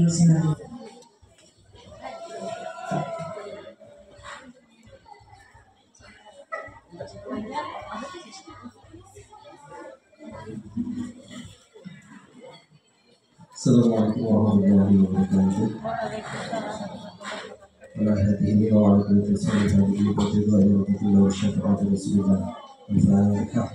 selanjutnya. Assalamualaikum warahmatullahi wabarakatuh. Ala hadihi wa ala kulli salihin wa qadidha wa qadidha wa syafa'ati rasulillah. Al-Fatihah.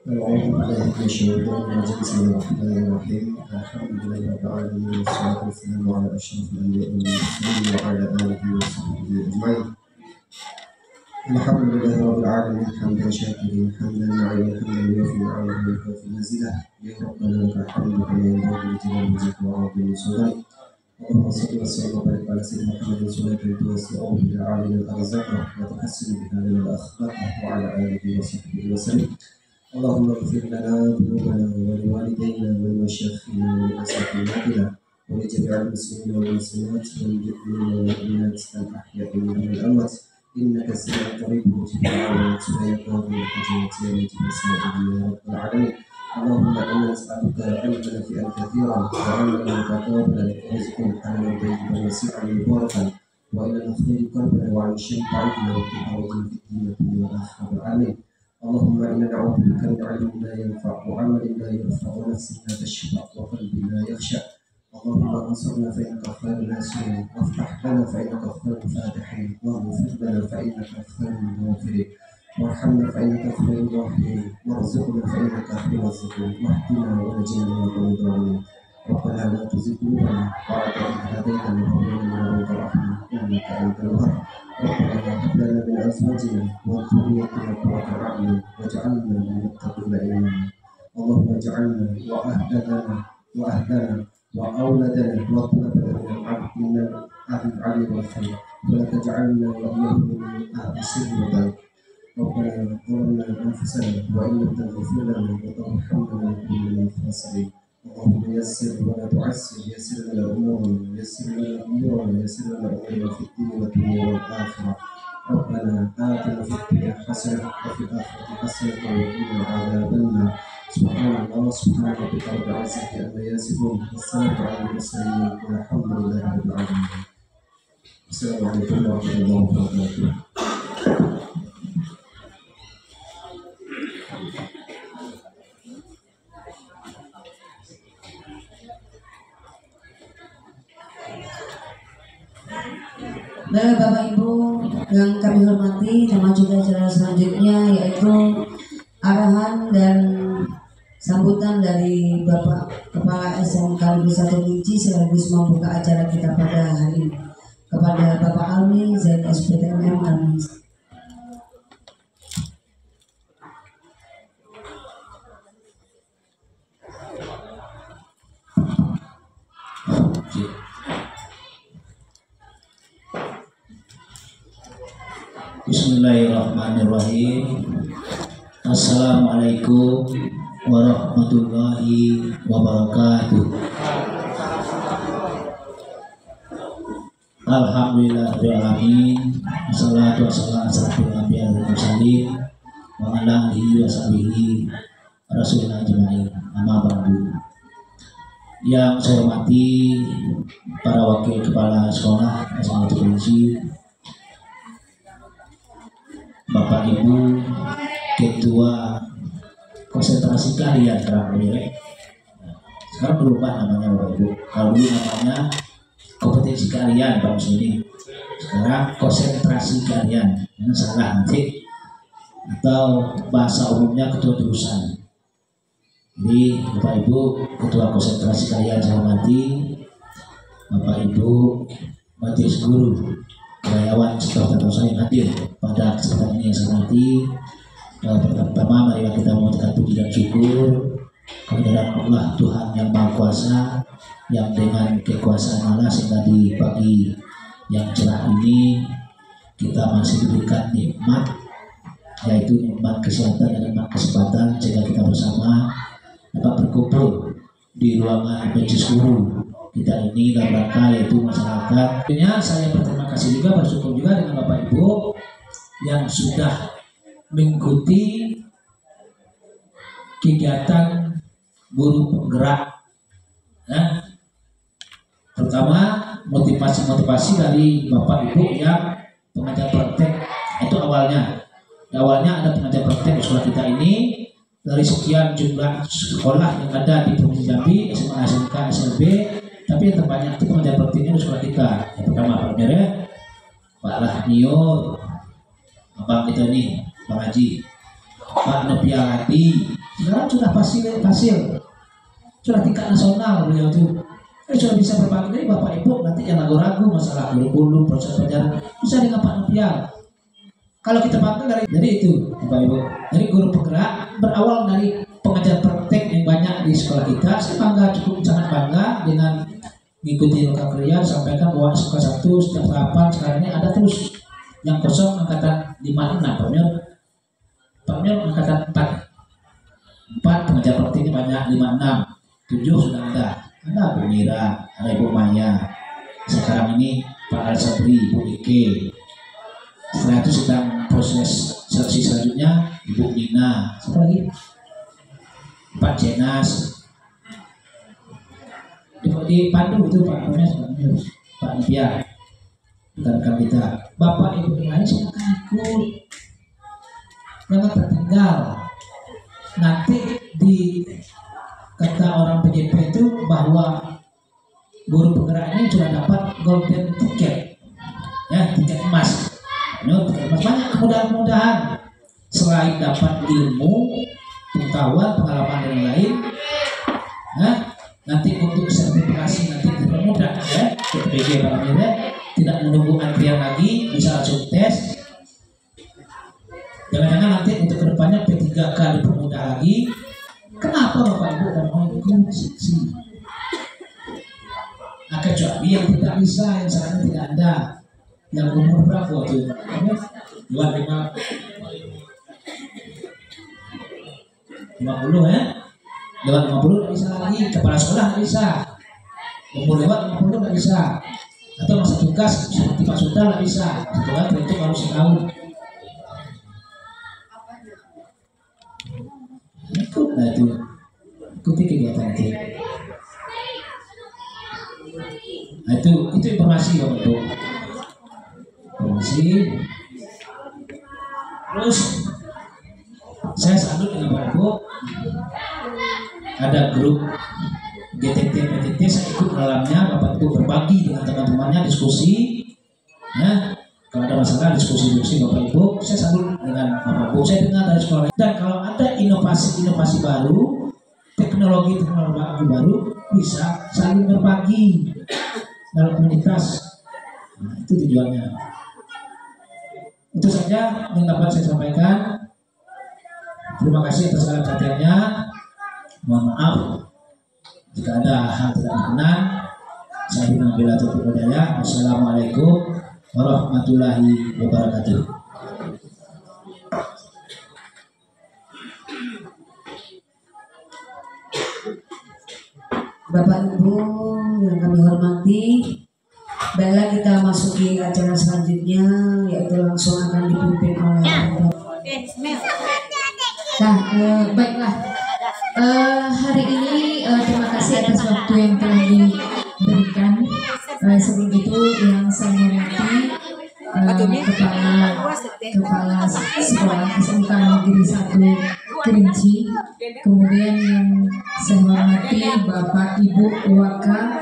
A'udzu billahi minasy syaithanir rajim. Bismillahirrahmanirrahim. Alhamdulillahi rabbil alamin wassalatu wassalamu ala asyrafil anbiya'i wal mursalin wa ala alihi wa sahbihi ajma'in. الحمد لله رب العالمين حمدا شاكرين حمدا نعيما حمدا يوفي نعمه ويكافئ مزيده يا ربنا لك الحمد كما ينبغي لجلال وجهك وعظيم سلطانك اللهم صل وسلم وبارك على سيدنا محمد صلاة توسع به العالم الارزاق وتحسن بها لنا الاخلاق وعلى اله وصحبه وسلم اللهم اغفر لنا ذنوبنا ولوالدينا ولمشايخنا ولاساتذتنا ولجميع المسلمين والمسلمات والمؤمنين والمؤمنات الاحياء منهم الاموات إنك سميع قريب مجيب الدعوات ويا قاضي الحاجات يا مجيب السائلين يا رب العالمين اللهم إنا نسألك علما نافعا كثيرا وعملا متقابلا ورزقا حلالا طيبا وسعا مباركا وإلى الخير قربا وعن الشر بعيدا وبحوض في الدين والدنيا والآخرة آمين اللهم إنا نعوذ بك من علم لا ينفع وعمل لا يرفع ونفس لا تشبع وقلب لا يخشع اللهم انصرنا فإنك خير الناصرين وافتح لنا فإنك خير الفاتحين واغفر لنا فإنك خير الغافرين وارحمنا فإنك خير الراحمين وارزقنا فإنك خير الرازقين واهدنا ونجنا من القوم الظالمين ربنا لا تزغ قلوبنا بعد إذ هديتنا وهب لنا من لدنك رحمة إنك أنت الوهاب ربنا هب لنا من أزواجنا وذريتنا قرة أعين واجعلنا للمتقين إماما اللهم اجعلنا وأهلنا وأولادنا وطلبنا من أهل العلم والخير ولا تجعلنا وليهم من أهل السر والضلال ربنا ظلمنا أنفسنا وإن لم تغفر لنا وترحمنا لنكن من الخاسرين اللهم يسر ولا تعسر يسر لنا أمورنا يسر لنا أمورنا في الدين والدنيا والآخرة ربنا آتنا في الدنيا حسنة وفي الآخرة حسنة وقنا عذاب النار سبحان الله سبحان ربك رب العزة عما يصفون والسلام على المرسلين والحمد لله رب العالمين. السلام عليكم ورحمة الله وبركاته. Baik Bapak Ibu yang kami hormati, tema juga acara selanjutnya yaitu arahan dan sambutan dari Bapak Kepala SMK Negeri 1 Linci sekaligus membuka acara kita pada hari ini kepada Bapak Almi ZSPTMM kami. Bismillahirrahmanirrahim. Assalamualaikum warahmatullahi wabarakatuh. Alhamdulillahirrahmanirrahim. Wassalatu wassalamu ala nabiyil mursalin wa ala alihi wa sahbihi rasulillah ajmain. Amma ba'du. Yang saya hormati para wakil kepala sekolah SMK Linci, Bapak Ibu Ketua konsentrasi kalian sekarang ini, sekarang berubah namanya Bapak Ibu. Kalau dulu namanya kompetensi kalian Pak Muslimin, sekarang konsentrasi kalian. Jangan salah nanti, atau bahasa umumnya ketua jurusan. Jadi Bapak Ibu Ketua konsentrasi kalian saya hormati, Bapak Ibu Majelis Guru, karyawan sekolah saya yang hadir pada kesempatan ini yang saya hormati. Pertama mari kita mengucapkan puji dan syukur kehadiran Allah Tuhan yang Maha Kuasa, yang dengan kekuasaan Allah sehingga di pagi yang cerah ini kita masih diberikan nikmat, yaitu nikmat kesehatan dan nikmat kesempatan sehingga kita bersama dapat berkumpul di ruangan majelis guru kita ini dalam rangka yaitu masyarakat. Tentunya saya berterima kasih juga, bersyukur juga dengan Bapak Ibu yang sudah mengikuti kegiatan guru penggerak. Nah, pertama motivasi dari Bapak Ibu yang pengajar praktek. Itu awalnya ada pengajar praktek di sekolah kita ini. Dari sekian jumlah sekolah yang ada di Provinsi Jambi, SMA, SMK, SLB, tapi yang terbanyak itu pengajar prakteknya di sekolah kita. Yang pertama Pak Mere, Pak Lahnio, Abang kita nih, Pak Haji, Pak Nopiati. Sekarang sudah fasil, sudah tingkat nasional beliau itu. Sudah bisa berbagi dari Bapak Ibu, nanti jangan ragu-ragu masalah kurikulum, proses pelajaran, bisa dengan Pak Nopiati. Kalau kita panggil dari itu, Bapak Ibu, dari guru penggerak berawal dari pengajar praktek yang banyak di sekolah kita. Saya sangat bangga dengan mengikuti lokal kerja. Sampaikan bahwa sekolah 1 setiap tahapan sekarang ini ada terus yang kosong angkatan 56, Pak Mil angkatan 4 pengajar prakteknya banyak 56, 7 sudah ada Bu Mira, ada Ibu Maya, sekarang ini Pak Al-Sabri, Ibu Ike. Setelah itu sedang proses seleksi selanjutnya Ibu Nina, siapa lagi? Pak Jenas, di Pandu itu Pak Nones, Pak Nibia, rekan-rekan kita. Bapak Ibu yang lain silakan ikut, jangan tertinggal. Nanti di kata orang PJP itu bahwa guru penggerak ini sudah dapat golden ticket, ya, tiket emas. Banyak kemudahan-kemudahan selain dapat ilmu, pengetahuan, pengalaman dan lain. Nah, nanti untuk sertifikasi nanti dipermudah ya, PPG ya, tidak menunggu antrian lagi, bisa langsung tes. Jangan-jangan nanti untuk kedepannya P3K dipermudah lagi. Kenapa Bapak Ibu dan mau inklusi? Nah, kecuali yang tidak bisa, yang sekarang tidak ada. Yang umur berapa waktu itu? 50 ya? Lewat 50 tidak bisa lagi, kepala sekolah tidak bisa. Umur lewat 50 tidak bisa. Atau masa tugas seperti Pak Sultan tidak bisa. Setelah itu baru setahun. Ikut lah itu, ikuti kegiatan itu. Nah, itu informasi Bapak Ibu. Terus saya salut dengan Bapak Ibu, ada grup GTT PTT, saya ikut dalamnya. Bapak Ibu berbagi dengan teman-temannya, diskusi ya, kalau ada masalah diskusi Bapak Ibu. Saya salut dengan Bapak Ibu, saya dengar dari sekolah. Dan kalau ada inovasi baru, teknologi baru, bisa saling berbagi dalam komunitas. Nah, itu tujuannya. Itu saja yang dapat saya sampaikan. Terima kasih atas segala perhatiannya. Mohon maaf jika ada hal tidak berkenan. Saya bilang taufiq wal hidayah. Wassalamualaikum warahmatullahi wabarakatuh. Bapak Ibu yang kami hormati, baiklah kita masuki acara selanjutnya, yaitu langsung akan dipimpin oleh baiklah. Hari ini terima kasih atas waktu yang telah diberikan. Sebelum itu yang saya hormati kepala sekolah SMK Negeri 1 Kerinci, kemudian yang saya hormati Bapak Ibu Waka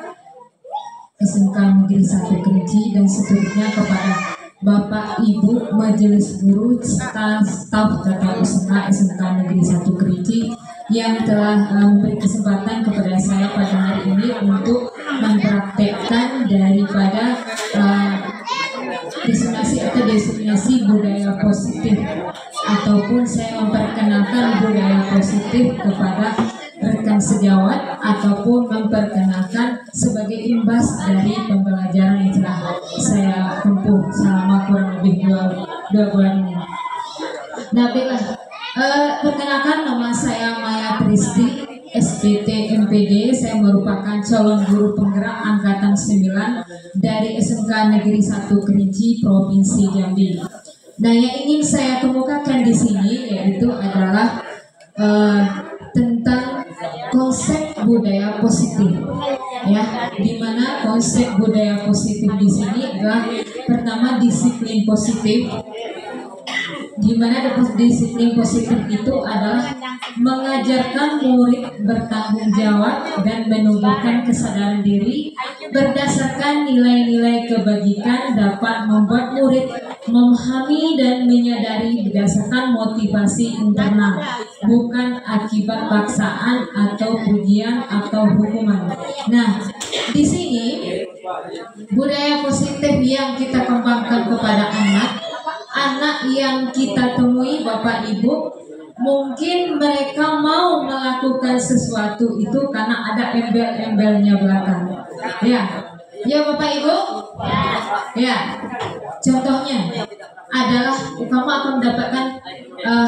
SMK Negeri 1 Kerinci, dan seterusnya kepada Bapak Ibu Majelis Guru staf Tata Usaha SMK Negeri 1 Kerinci yang telah memberi kesempatan kepada saya pada hari ini untuk mempraktekkan daripada destinasi budaya positif, ataupun saya memperkenalkan budaya positif kepada rekan sejawat, ataupun memperkenalkan sebagai imbas dari pembelajaran yang telah saya tempuh selama kurang lebih 2 bulan ini. Nah, baiklah, perkenalkan, nama saya Maya Tristi, SPT MPD. Saya merupakan calon guru penggerak angkatan 9 dari SMK Negeri 1 Kerinci, Provinsi Jambi. Nah, yang ingin saya kemukakan di sini yaitu adalah tentang konsep budaya positif, ya, di mana konsep budaya positif di sini adalah pertama disiplin positif, di mana disiplin positif itu adalah mengajarkan murid bertanggung jawab dan menumbuhkan kesadaran diri berdasarkan nilai-nilai kebajikan dapat membuat murid memahami dan menyadari berdasarkan motivasi internal, bukan akibat paksaan atau pujian atau hukuman. Nah, di sini budaya positif yang kita kembangkan kepada anak yang kita temui Bapak Ibu, mungkin mereka mau melakukan sesuatu itu karena ada embel-embelnya belakang. Ya Bapak Ibu. Ya. Contohnya adalah kamu akan mendapatkan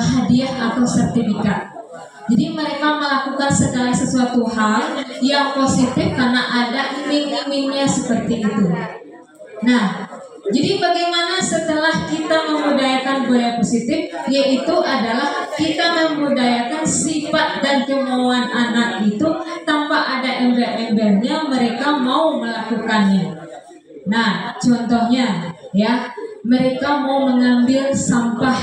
hadiah atau sertifikat. Jadi mereka melakukan segala sesuatu hal yang positif karena ada iming-imingnya seperti itu. Nah, jadi bagaimana setelah kita membudayakan budaya positif, yaitu adalah kita membudayakan sifat dan kemauan anak itu tanpa ada embel-embelnya, mereka mau melakukannya. Nah, contohnya ya, mereka mau mengambil sampah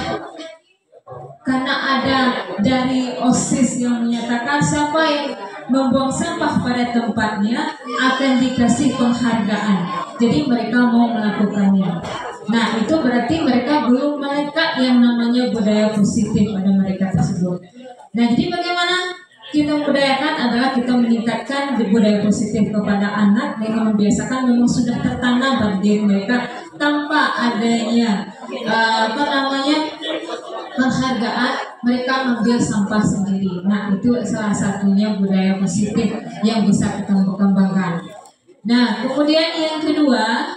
karena ada dari OSIS yang menyatakan siapa yang membuang sampah pada tempatnya akan dikasih penghargaan. Jadi mereka mau melakukannya. Nah, itu berarti mereka belum melekat yang namanya budaya positif pada mereka tersebut. Nah, jadi bagaimana kita membudayakan adalah kita meningkatkan budaya positif kepada anak dengan membiasakan memang sudah tertanam pada diri mereka tanpa adanya penghargaan, mereka mengambil sampah sendiri. Nah, itu salah satunya budaya positif yang bisa kita kembangkan. Nah, kemudian yang kedua,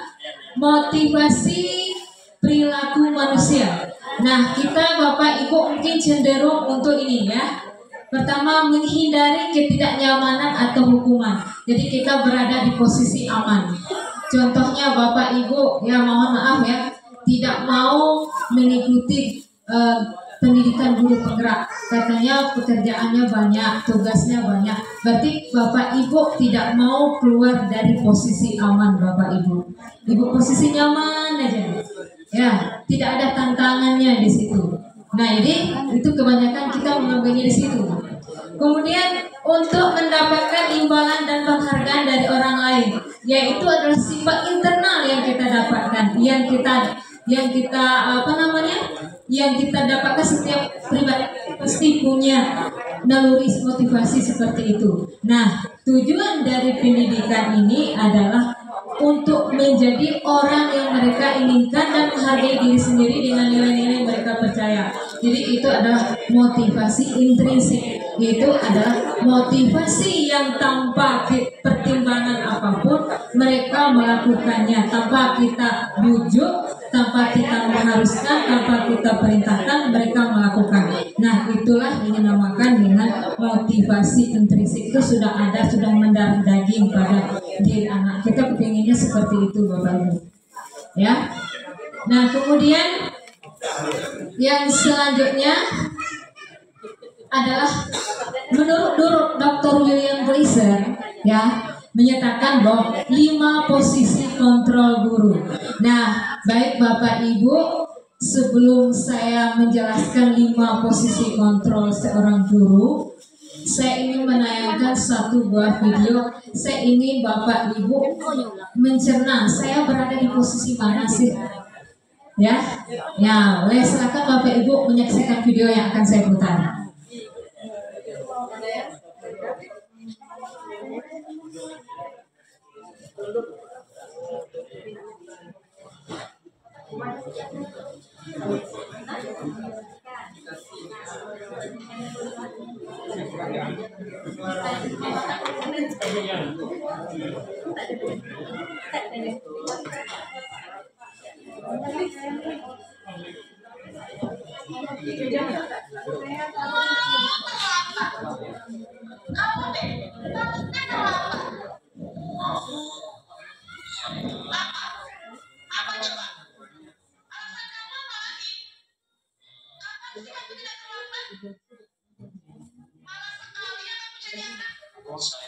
motivasi perilaku manusia. Nah, kita Bapak Ibu mungkin cenderung untuk ini ya. Pertama, menghindari ketidaknyamanan atau hukuman. Jadi kita berada di posisi aman. Contohnya Bapak Ibu, ya mohon maaf ya, tidak mau mengikuti pendidikan guru penggerak. Katanya pekerjaannya banyak, tugasnya banyak. Berarti Bapak Ibu tidak mau keluar dari posisi aman Bapak Ibu. Ibu posisi nyaman aja. Ya, tidak ada tantangannya di situ. Nah, jadi itu kebanyakan kita mengambilnya di situ. Kemudian untuk mendapatkan imbalan dan penghargaan dari orang lain, yaitu adalah sifat internal yang kita dapatkan, yang kita dapatkan setiap pribadi pasti punya naluri motivasi seperti itu. Nah, tujuan dari pendidikan ini adalah untuk menjadi orang yang mereka inginkan dan menghargai diri sendiri dengan nilai-nilai yang mereka percaya. Jadi itu adalah motivasi intrinsik, yaitu adalah motivasi yang tanpa pertimbangan apapun mereka melakukannya, tanpa kita bujuk, tanpa kita mengharuskan, tanpa kita perintahkan, mereka melakukan. Nah, itulah yang dinamakan dengan motivasi intrinsik. Itu sudah ada, sudah mendarah daging pada diri anak. Kita pengennya seperti itu Bapak Ibu. Ya. Nah, kemudian yang selanjutnya adalah menurut Dr. William Gleiser ya, menyatakan bahwa 5 posisi kontrol guru. Nah, baik Bapak Ibu, sebelum saya menjelaskan 5 posisi kontrol seorang guru, saya ingin menayangkan satu buah video. Saya ingin Bapak Ibu mencerna saya berada di posisi mana sih? Ya, silakan Bapak Ibu menyaksikan video yang akan saya putar. Posisi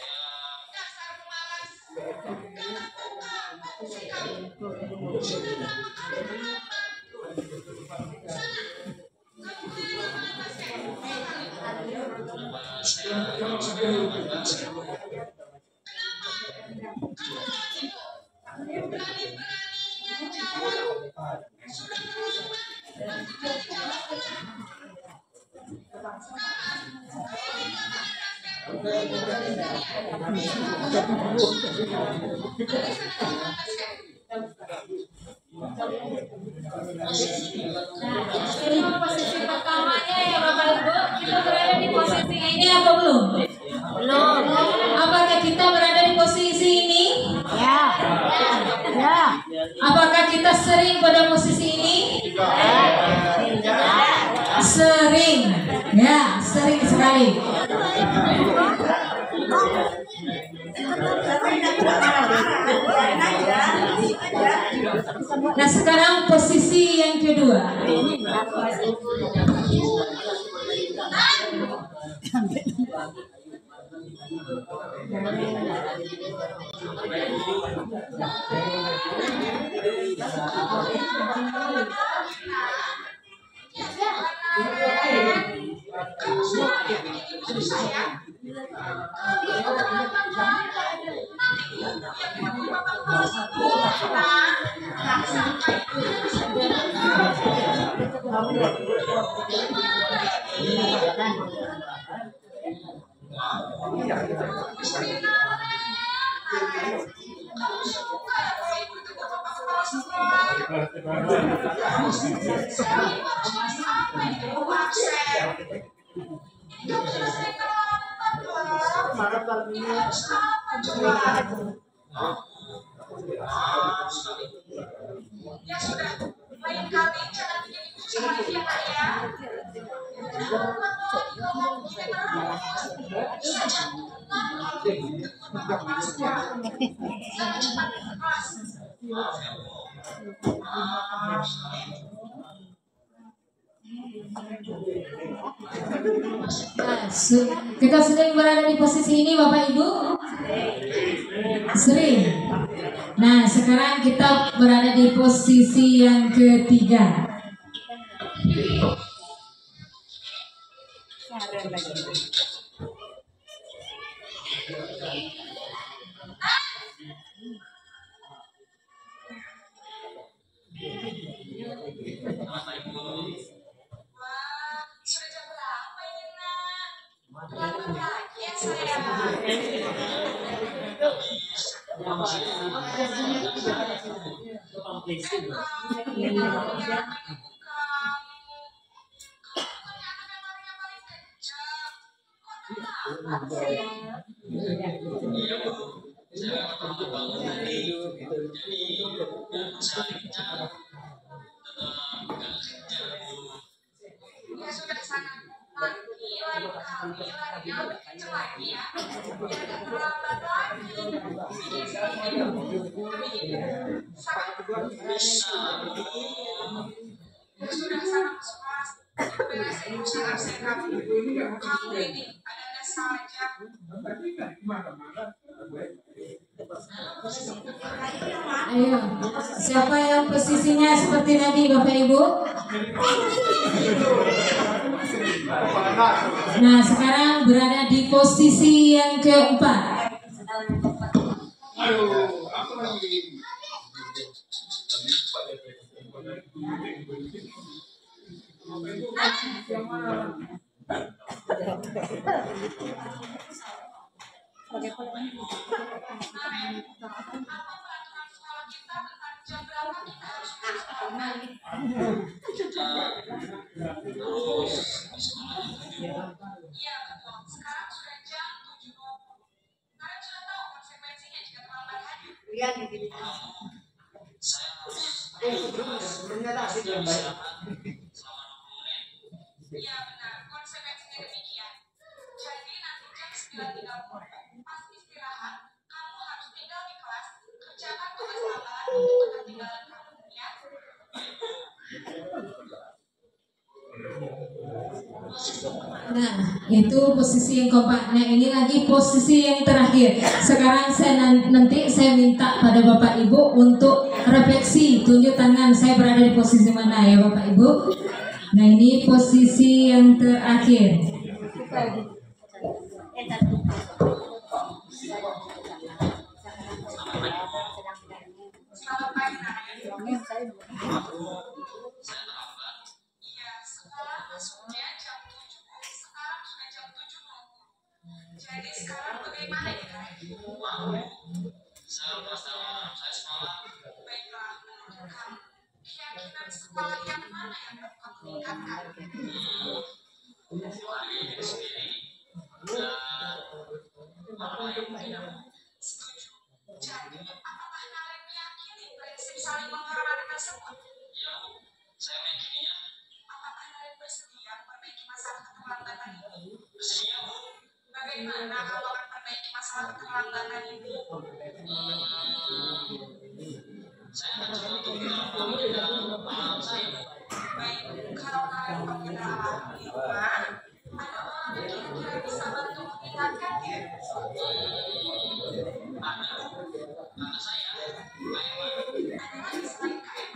pertamanya ya Bapak Ibu, kita berada di posisi ini atau belum? Belum. Apakah kita berada di posisi ini? Ya. Ya. Apakah kita sering pada posisi ini? Sering. Ya, sering sekali. Nah, sekarang posisi yang kedua. Ya sudah, lain kali jangan bikin kucing lagi ya Kak ya. Kita sering berada di posisi ini Bapak Ibu? Sering. Nah, sekarang kita berada di posisi yang ketiga. Sudah jam berapa ini nak? Lambat lagi ya saya. Ya sudah sana lagi lebih kenceng lagi ya. Biar gak terlambat lagi. Ya sudah sana masuk kelas. Beresin urusan absen kamu. Kamu ini ada saja. Ayo, siapa yang posisinya seperti tadi Bapak Ibu? Nah, sekarang berada di posisi yang keempat. Jam berapa kita harus masuk sekolah? Iya betul. Sekarang sudah jam 7.20. Kalian sudah tahu konsekuensinya jika terlambat hadir. Iya benar. Konsekuensinya demikian. Jadi nanti jam 9.30 pas istirahat, kamu harus tinggal di kelas, kerjakan tugas tambahan untuk ketinggalan kamu ya. Nah, itu posisi yang keempat. Nah, ini lagi posisi yang terakhir. Sekarang nanti saya minta pada Bapak Ibu untuk refleksi, tunjuk tangan saya berada di posisi mana ya Bapak Ibu. Nah, ini posisi yang terakhir. Selamat pagi, iya, sekolah masuknya jam 7, sekarang sudah jam 7.20. Jadi sekarang bagaimana ya? Baiklah, menurut kamu, keyakinan sekolah yang mana yang perlu kamu tingkatkan? Setuju. Jadi, apakah kalian meyakini prinsip saling menghormati tersebut? Apakah kalian bersedia memperbaiki masalah keterlambatan ini? Bagaimana kamu akan perbaiki masalah keterlambatan ini? Baik, kalau kalian punya alhamdulillah, ada orang yang kira-kira bisa bantu mengingatkannya. Ada lagi selain KM.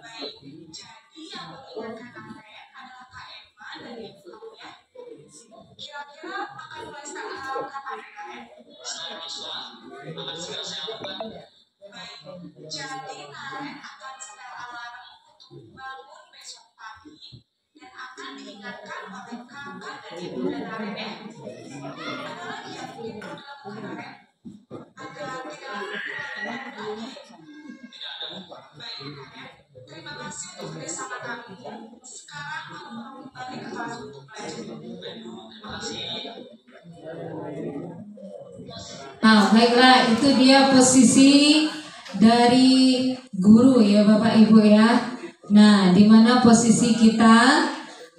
Baik, jadi yang mengingatkan kalian adalah KM dan ibu kamu ya. Kira-kira akan mulai start hal kapan ya KM? Baik, jadi Naren akan setel alarm untuk bangun besok pagi dan akan diingatkan oleh kakak dan ibu dan Naren ya. Ada lagi yang mungkin perlu dilakukan Naren agar tidak mengulangi lagi. Baik Naren, terima kasih untuk kerjasama kami. Sekarang kamu mau kembali ke kelas untuk belajar. Terima kasih. Nah, baiklah, itu dia posisi dari guru ya Bapak Ibu ya. Nah, di mana posisi kita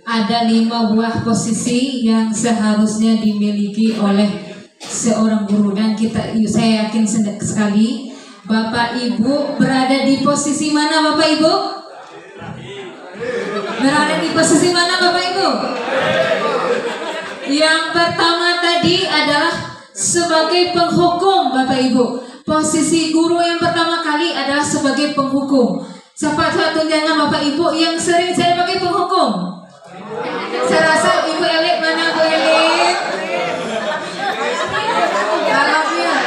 ada 5 buah posisi yang seharusnya dimiliki oleh seorang guru, dan saya yakin sekali Bapak Ibu berada di posisi mana Bapak Ibu? Berada di posisi mana Bapak Ibu? Yang pertama tadi adalah sebagai penghukum Bapak Ibu. Posisi guru yang pertama kali adalah sebagai penghukum. Siapa tunjangan Bapak Ibu yang sering saya pakai penghukum? Saya rasa Ibu Elik, mana Bu Elik? Alhamdulillah.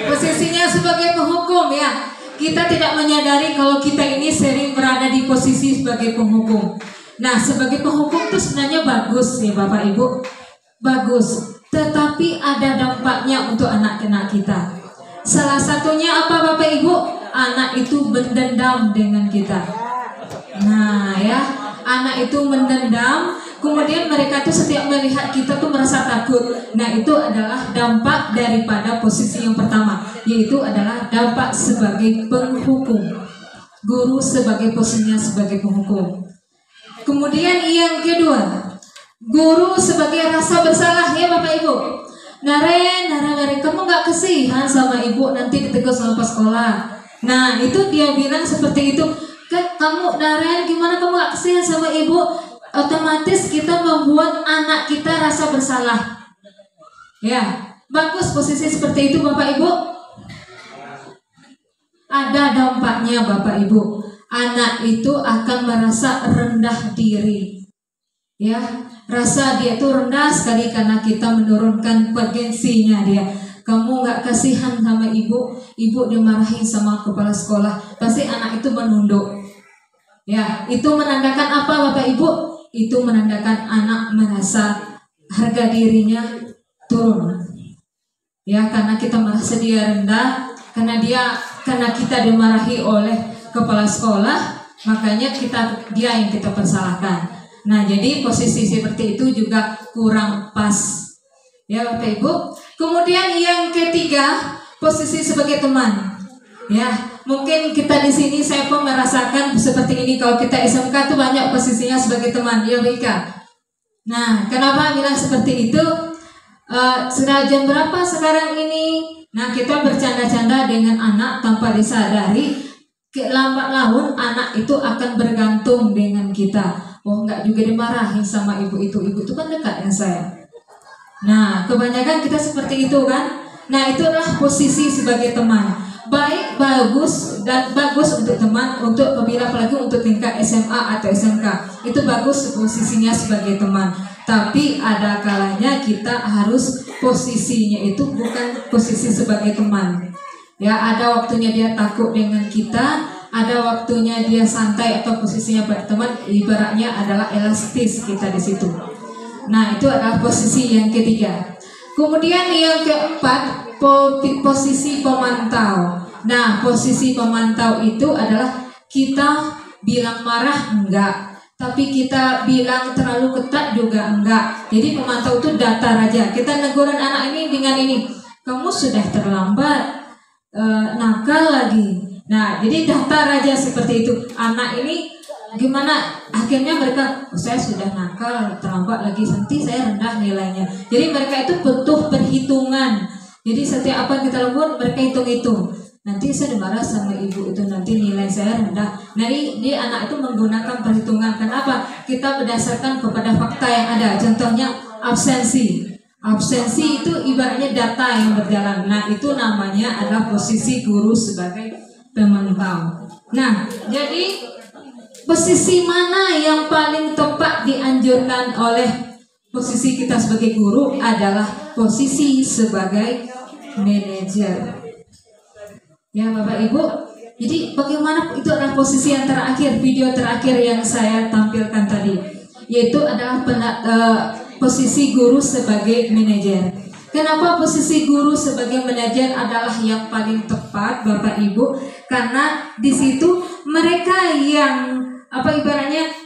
Posisinya sebagai penghukum ya. Kita tidak menyadari kalau kita ini sering berada di posisi sebagai penghukum. Nah, sebagai penghukum itu sebenarnya bagus ya Bapak Ibu. Bagus. Tetapi ada dampaknya untuk anak-anak kita. Salah satunya apa Bapak Ibu? Anak itu mendendam dengan kita. Nah ya, anak itu mendendam. Kemudian mereka tuh setiap melihat kita tuh merasa takut. Nah, itu adalah dampak daripada posisi yang pertama, yaitu adalah dampak sebagai penghukum. Guru sebagai posisinya sebagai penghukum. Kemudian yang kedua, guru sebagai rasa bersalah ya Bapak Ibu. Naren, kamu gak kasihan sama ibu nanti ditegur sama pas sekolah. Nah, itu dia bilang seperti itu. Kamu Naren, gimana kamu gak kasihan sama ibu? Otomatis kita membuat anak kita rasa bersalah. Ya, bagus posisi seperti itu Bapak Ibu. Ada dampaknya Bapak Ibu. Anak itu akan merasa rendah diri. Ya, rasa dia tuh rendah sekali karena kita menurunkan potensinya dia. Kamu nggak kasihan sama ibu dimarahin sama kepala sekolah, pasti anak itu menunduk. Ya, itu menandakan apa Bapak Ibu? Itu menandakan anak merasa harga dirinya turun. Ya, karena kita merasa dia rendah, karena kita dimarahi oleh kepala sekolah, makanya dia yang kita persalahkan. Nah, jadi posisi seperti itu juga kurang pas. Ya, Bapak Ibu. Kemudian yang ketiga, posisi sebagai teman. Ya, mungkin kita di sini saya pun merasakan seperti ini. Kalau kita SMK tuh banyak posisinya sebagai teman, ya Bu Ika. Nah, kenapa bilang seperti itu? Sudah jam berapa sekarang ini? Nah, kita bercanda-canda dengan anak tanpa disadari. lambat laun anak itu akan bergantung dengan kita. Oh, enggak juga dimarahin sama ibu itu kan dekat dengan saya. Nah, kebanyakan kita seperti itu kan. Nah, itu adalah posisi sebagai teman. Baik, bagus untuk teman, untuk apalagi untuk tingkat SMA atau SMK. Itu bagus posisinya sebagai teman. Tapi ada kalanya kita harus posisinya itu bukan posisi sebagai teman. Ya, ada waktunya dia takut dengan kita, ada waktunya dia santai atau posisinya berteman, ibaratnya adalah elastis kita di situ. Nah, itu adalah posisi yang ketiga. Kemudian yang keempat, posisi pemantau. Nah, posisi pemantau itu adalah kita bilang marah enggak, tapi kita bilang terlalu ketat juga enggak. Jadi pemantau itu datar aja. Kita neguran anak ini dengan ini, kamu sudah terlambat, nakal lagi. Nah, jadi datar aja seperti itu. Anak ini gimana? Akhirnya mereka, oh, saya sudah nakal, terlambat lagi, nanti saya rendah nilainya. Jadi mereka itu butuh perhitungan. Jadi setiap apa yang kita lakukan mereka hitung-hitung. Nanti saya dimarah sama ibu itu, nanti nilai saya rendah. Nah, ini anak itu menggunakan perhitungan. Kenapa? Kita berdasarkan kepada fakta yang ada. Contohnya absensi. Absensi itu ibaratnya data yang berjalan. Nah, itu namanya adalah posisi guru sebagai pemantau. Nah, jadi posisi mana yang paling tepat dianjurkan oleh posisi kita sebagai guru adalah posisi sebagai manajer. Ya, Bapak Ibu. Jadi bagaimana itu adalah posisi yang terakhir, video terakhir yang saya tampilkan tadi, yaitu adalah posisi guru sebagai manajer. Kenapa posisi guru sebagai manajer adalah yang paling tepat, Bapak Ibu? Karena di situ mereka yang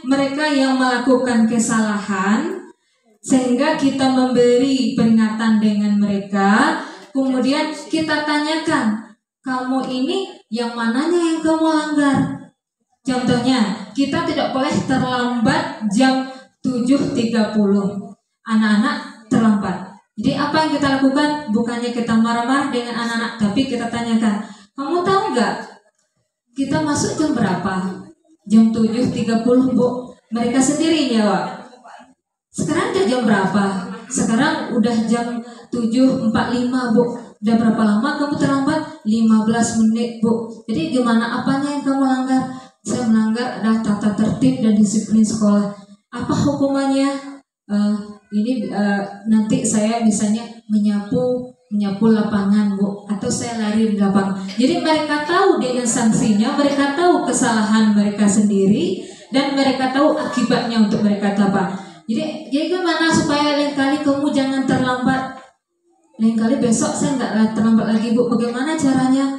mereka yang melakukan kesalahan, sehingga kita memberi peringatan dengan mereka. Kemudian kita tanyakan, kamu ini yang mananya yang kamu langgar? Contohnya, kita tidak boleh terlambat jam 7.30. Anak-anak terlambat. Jadi apa yang kita lakukan? Bukannya kita marah-marah dengan anak-anak, tapi kita tanyakan, kamu tahu nggak kita masuk jam berapa? Jam 7.30, Bu. Mereka sendiri jawab, sekarang udah jam berapa? Sekarang udah jam 7.45, Bu. Udah berapa lama kamu terlambat? 15 menit, Bu. Jadi gimana, apanya yang kamu langgar? Saya melanggar adalah tata tertib dan disiplin sekolah. Apa hukumannya? Nanti saya misalnya menyapu lapangan, Bu, atau saya lari di lapangan. Jadi mereka tahu dengan sanksinya, mereka tahu kesalahan mereka sendiri, dan mereka tahu akibatnya untuk mereka apa. Jadi gimana supaya lain kali kamu jangan terlambat? Lain kali besok saya nggak terlambat lagi, Bu. Bagaimana caranya?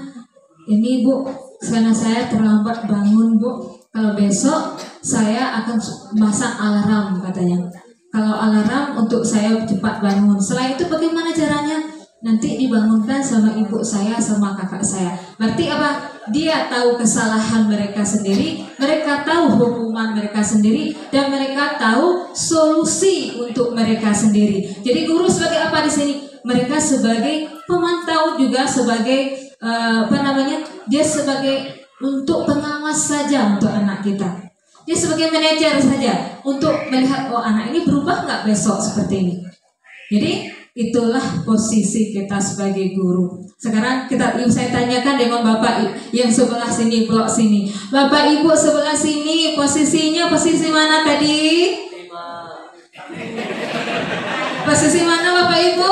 Ini, Bu, karena saya terlambat bangun, Bu. Kalau besok saya akan masang alarm, katanya. Kalau alarm untuk saya cepat bangun. Selain itu bagaimana caranya? Nanti dibangunkan sama ibu saya, sama kakak saya. Berarti apa? Dia tahu kesalahan mereka sendiri, mereka tahu hukuman mereka sendiri, dan mereka tahu solusi untuk mereka sendiri. Jadi guru sebagai apa di sini? Mereka sebagai pemantau, juga sebagai dia sebagai untuk pengawas saja untuk anak kita. Dia sebagai manajer saja untuk melihat, oh, anak ini berubah nggak besok seperti ini. Jadi itulah posisi kita sebagai guru. Sekarang saya tanyakan dengan Bapak yang sebelah sini, blok sini. Bapak Ibu sebelah sini, posisinya posisi mana tadi? Posisi mana Bapak Ibu?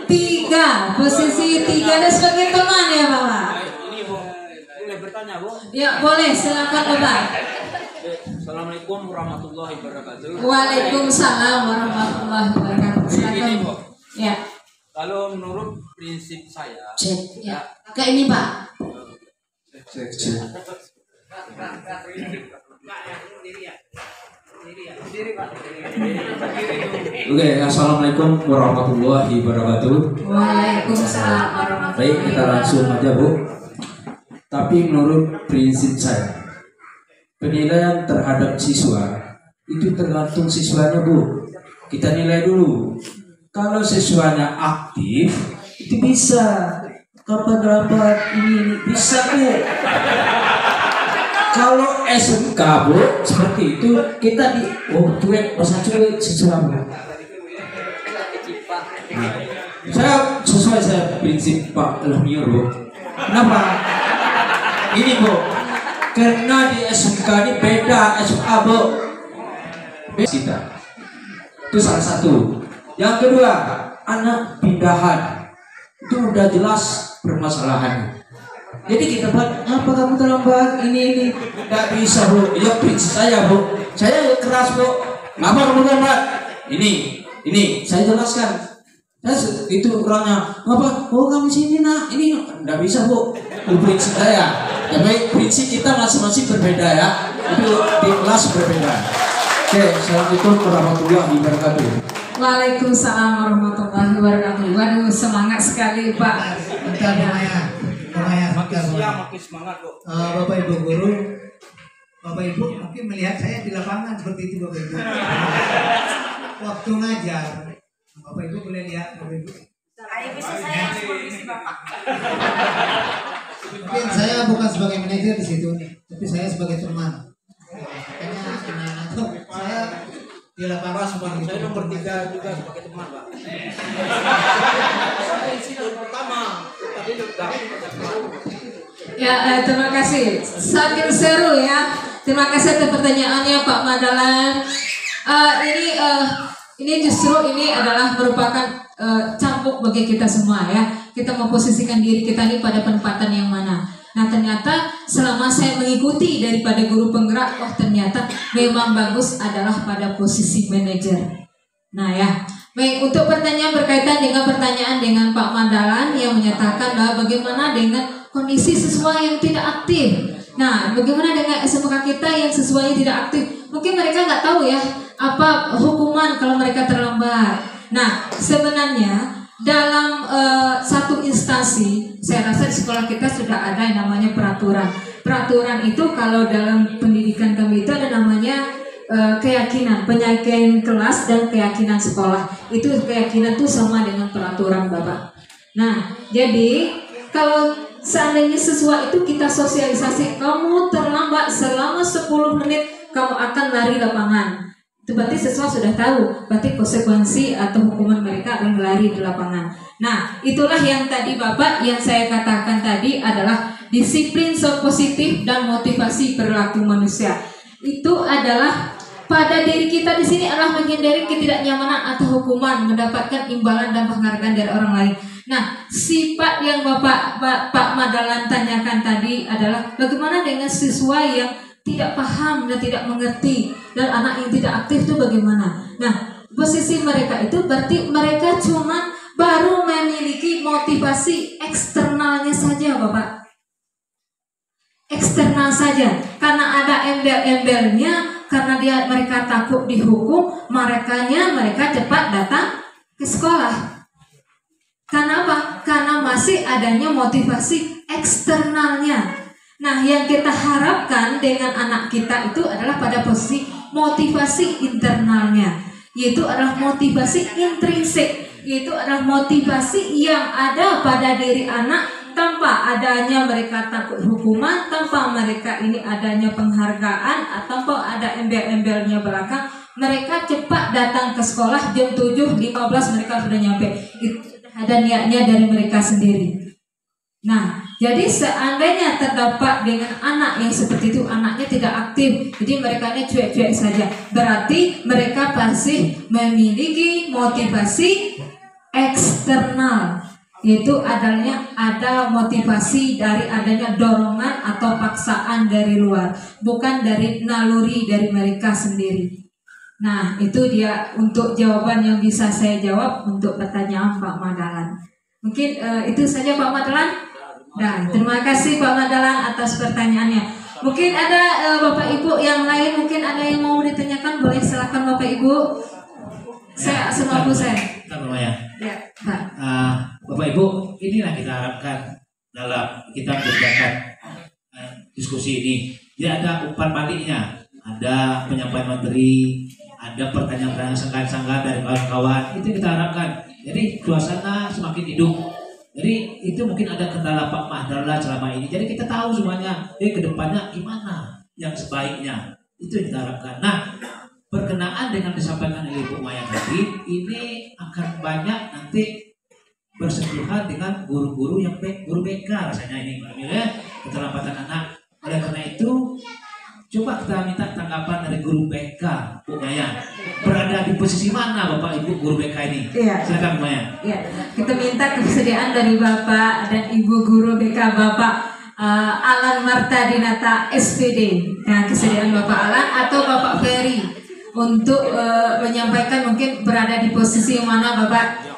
3. Posisi 3 dan sebagai teman ya Bapak. Bertanya, Bu? Ya, boleh, silakan Bapak. Assalamualaikum warahmatullahi wabarakatuh. Waalaikumsalam warahmatullahi wabarakatuh. Silakan, Bu. Ya. Kalau menurut prinsip saya, Ya. Kayak ini, Pak. Cek. Oke, assalamualaikum warahmatullahi wabarakatuh. Waalaikumsalam warahmatullahi wabarakatuh. Baik, kita langsung aja, Bu. Tapi menurut prinsip saya, penilaian terhadap siswa itu tergantung siswanya, Bu. Kita nilai dulu. Kalau siswanya aktif, itu bisa. kapan rapat ini bisa Bu. Kalau SMK Bu seperti itu kita di cuek masa cuek siswa Bu. Saya sesuai prinsip Pak Lahmior Bu. Kenapa? Ini Bu, karena di SMK ini beda SMA Bu. Kita itu salah satu. Yang kedua, anak pindahan itu udah jelas permasalahannya. Jadi kita buat apa kamu terlambat ini tidak bisa Bu. Ya prinsip saya Bu, saya keras Bu. Ngapa kamu terlambat? Ini saya jelaskan. Itu orangnya apa? Oh kami sini nak, ini nggak bisa Bu. Itu prinsip saya. Ya baik, prinsip kita masing-masing berbeda ya. Itu di kelas berbeda. Oke, assalamualaikum warahmatullahi wabarakatuh. Waalaikumsalam warahmatullahi wabarakatuh. Waduh, semangat sekali Pak. Bentar Makin semangat kok. Bapak Ibu guru, Bapak Ibu mungkin melihat saya di lapangan seperti itu Bapak Ibu. Waktu ngajar, Bapak Ibu boleh lihat Bapak Ibu. Mungkin saya bukan sebagai manajer di situ, tapi saya sebagai teman. Makanya saya di lapangan seperti itu. Saya nomor 3 juga sebagai teman Pak. Pertama, tadi Ya, terima kasih. Saking seru ya. Terima kasih atas pertanyaannya Pak Madalan. Ini justru ini adalah merupakan cambuk bagi kita semua ya. Kita memposisikan diri kita ini pada penempatan yang mana. Nah ternyata selama saya mengikuti daripada guru penggerak, ternyata memang bagus adalah pada posisi manajer. Nah ya, baik, untuk pertanyaan berkaitan dengan pertanyaan dengan Pak Madalan yang menyatakan bahwa bagaimana dengan kondisi siswa yang tidak aktif. Nah, bagaimana dengan SMK kita yang siswanya tidak aktif? Mungkin mereka nggak tahu ya apa hukuman kalau mereka terlambat. Nah, sebenarnya dalam satu instansi, saya rasa di sekolah kita sudah ada yang namanya peraturan. Peraturan itu kalau dalam pendidikan kami itu ada namanya keyakinan, penyakitan kelas dan keyakinan sekolah. Itu keyakinan itu sama dengan peraturan Bapak. Nah, jadi kalau seandainya siswa itu kita sosialisasi, kamu terlambat selama 10 menit kamu akan lari lapangan. Itu berarti siswa sudah tahu, berarti konsekuensi atau hukuman mereka akan lari di lapangan. Nah, itulah yang tadi Bapak yang saya katakan tadi adalah disiplin positif dan motivasi perilaku manusia. Itu adalah pada diri kita di sini adalah menghindari ketidaknyamanan atau hukuman, mendapatkan imbalan dan penghargaan dari orang lain. Nah, sifat yang Pak Madalan tanyakan tadi adalah bagaimana dengan siswa yang tidak paham dan tidak mengerti, dan anak yang tidak aktif itu bagaimana? Nah, posisi mereka itu berarti mereka cuma baru memiliki motivasi eksternalnya saja Bapak. Eksternal saja, karena ada embel-embelnya, karena mereka takut dihukum, mereka cepat datang ke sekolah. Karena apa? Karena masih adanya motivasi eksternalnya. Nah, yang kita harapkan dengan anak kita itu adalah pada posisi motivasi internalnya, yaitu adalah motivasi intrinsik, yaitu adalah motivasi yang ada pada diri anak tanpa adanya mereka takut hukuman, tanpa mereka ini adanya penghargaan, tanpa ada embel-embelnya belakang. Mereka cepat datang ke sekolah jam 7.15 mereka sudah nyampe. Itu ada niatnya dari mereka sendiri. Nah, jadi seandainya terdapat dengan anak yang seperti itu, anaknya tidak aktif, jadi mereka ini cuek-cuek saja, berarti mereka pasti memiliki motivasi eksternal, yaitu adanya ada motivasi dari adanya dorongan atau paksaan dari luar, bukan dari naluri dari mereka sendiri. Nah, itu dia untuk jawaban yang bisa saya jawab untuk pertanyaan Pak Madalan. Mungkin itu saja Pak Madalan. Nah, terima kasih Pak Madalan atas pertanyaannya. Mungkin ada Bapak Ibu yang lain, mungkin ada yang mau ditanyakan, boleh silakan Bapak Ibu. Saya semampu saya. Ya, Pak. Bapak Ibu, inilah kita harapkan dalam kita mengerjakan diskusi ini. Tidak ada umpan baliknya, ada penyampaian materi, ada pertanyaan-pertanyaan sanggahan-sanggahan dari kawan-kawan. Itu kita harapkan. Jadi suasana semakin hidup. Jadi itu mungkin ada kendala Pak Mahdala selama ini. Jadi kita tahu semuanya, ke depannya gimana yang sebaiknya. Itu yang kita harapkan. Nah, berkenaan dengan disampaikan oleh Ibu Maya tadi, ini akan banyak nanti bersentuhan dengan guru-guru yang guru BK rasanya ini, Mbak Amir, ya, keterlambatan anak. Oleh karena itu, coba kita minta tanggapan dari guru BK, Bu Maya. Berada di posisi mana Bapak Ibu guru BK ini? Iya. Silakan Bu Maya. Ya, kita minta kesediaan dari Bapak dan Ibu guru BK Bapak Alan Marta Dinata SPD. Nah, kesediaan Bapak Alan atau Bapak Ferry untuk menyampaikan mungkin berada di posisi yang mana Bapak?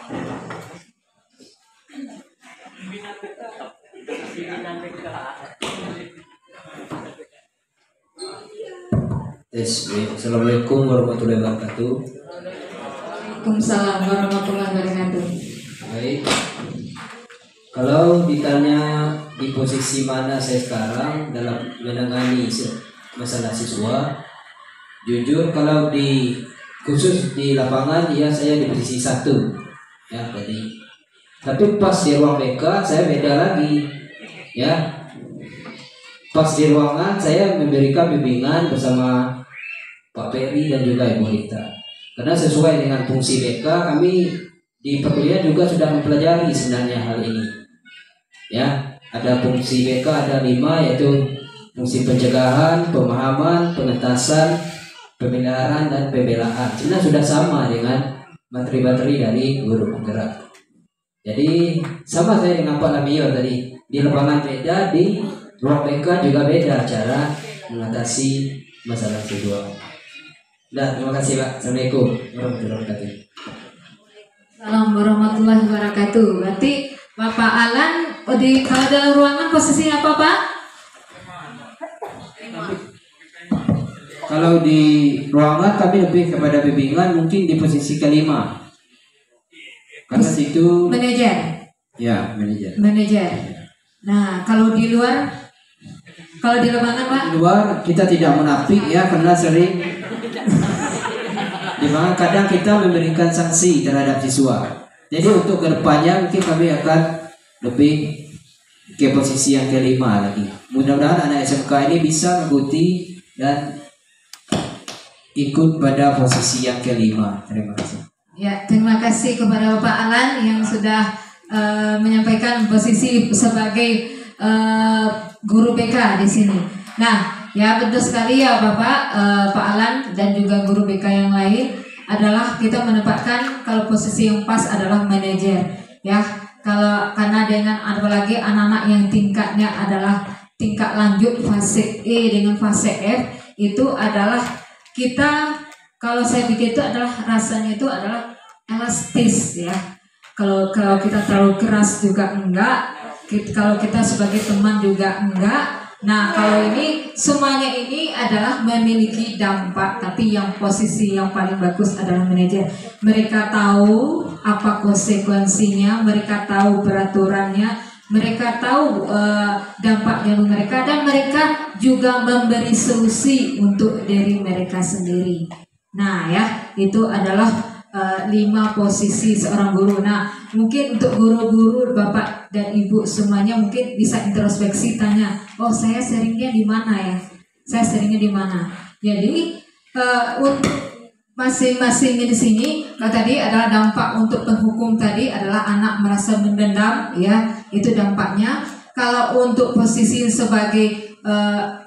Assalamualaikum warahmatullahi wabarakatuh. Waalaikumsalam warahmatullahi wabarakatuh. Baik. Kalau ditanya di posisi mana saya sekarang dalam menangani masalah siswa, jujur kalau di khusus di lapangan ya saya di posisi 1 ya tadi. Tapi pas di ruang BK saya beda lagi ya. Pas di ruangan saya memberikan bimbingan bersama Pak Ferry dan juga Ibu Lita. Karena sesuai dengan fungsi BK kami di perkuliahan juga sudah mempelajari sebenarnya hal ini. Ya, ada fungsi BK ada 5 yaitu fungsi pencegahan, pemahaman, pengentasan, pemeliharaan dan pembelaan. Sebenarnya sudah sama dengan materi-materi dari guru penggerak. Jadi sama saya dengan Pak Lamio tadi, di lapangan beda, di ruang BK juga beda cara mengatasi masalah siswa. Nah, terima kasih Pak. Assalamualaikum warahmatullahi wabarakatuh. Assalamualaikum warahmatullahi wabarakatuh. Berarti Bapak Alan kalau dalam ruangan posisinya apa Pak? Kalau di ruangan kami lebih kepada bimbingan mungkin di posisi kelima. Karena situ Manajer. ya manajer. Manajer. Nah, kalau di luar, kalau di lapangan Pak? Di luar kita tidak menafik ya karena sering di mana kadang kita memberikan sanksi terhadap siswa. Jadi untuk kedepannya mungkin kami akan lebih ke posisi yang kelima lagi. Mudah-mudahan anak SMK ini bisa mengikuti dan ikut pada posisi yang kelima. Terima kasih. Ya, terima kasih kepada Bapak Alan yang sudah menyampaikan posisi sebagai guru BK di sini. Nah, ya betul sekali ya Bapak, Pak Alan dan juga guru BK yang lain adalah kita menempatkan kalau posisi yang pas adalah manajer, ya. Karena dengan apalagi anak-anak yang tingkatnya adalah tingkat lanjut fase E dengan fase F itu adalah kita kalau saya pikir itu adalah rasanya itu adalah elastis ya. Kalau kita terlalu keras juga enggak, kalau kita sebagai teman juga enggak. Nah, kalau ini semuanya ini adalah memiliki dampak, tapi yang posisi yang paling bagus adalah manajer. Mereka tahu apa konsekuensinya, mereka tahu peraturannya, mereka tahu dampaknya untuk mereka, dan mereka juga memberi solusi untuk diri mereka sendiri. Nah, ya, itu adalah 5 posisi seorang guru. Nah, mungkin untuk guru-guru Bapak dan Ibu semuanya mungkin bisa introspeksi tanya, oh saya seringnya di mana ya? Saya seringnya di mana? Jadi untuk masing-masing di sini, kalau tadi adalah dampak untuk penghukum tadi adalah anak merasa mendendam, ya itu dampaknya. Kalau untuk posisi sebagai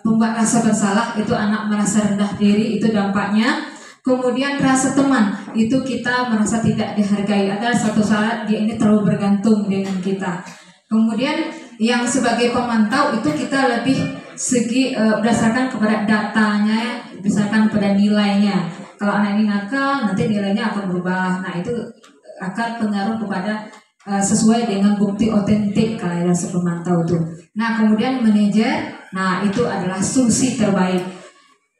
pembuat rasa bersalah itu anak merasa rendah diri, itu dampaknya. Kemudian rasa teman itu kita merasa tidak dihargai, adalah satu saat dia ini terlalu bergantung dengan kita. Kemudian yang sebagai pemantau itu kita lebih segi berdasarkan kepada datanya, berdasarkan kepada nilainya. Kalau anak ini nakal nanti nilainya akan berubah. Nah itu akan pengaruh kepada sesuai dengan bukti otentik kalau ada pemantau itu. Nah kemudian manajer, nah itu adalah solusi terbaik.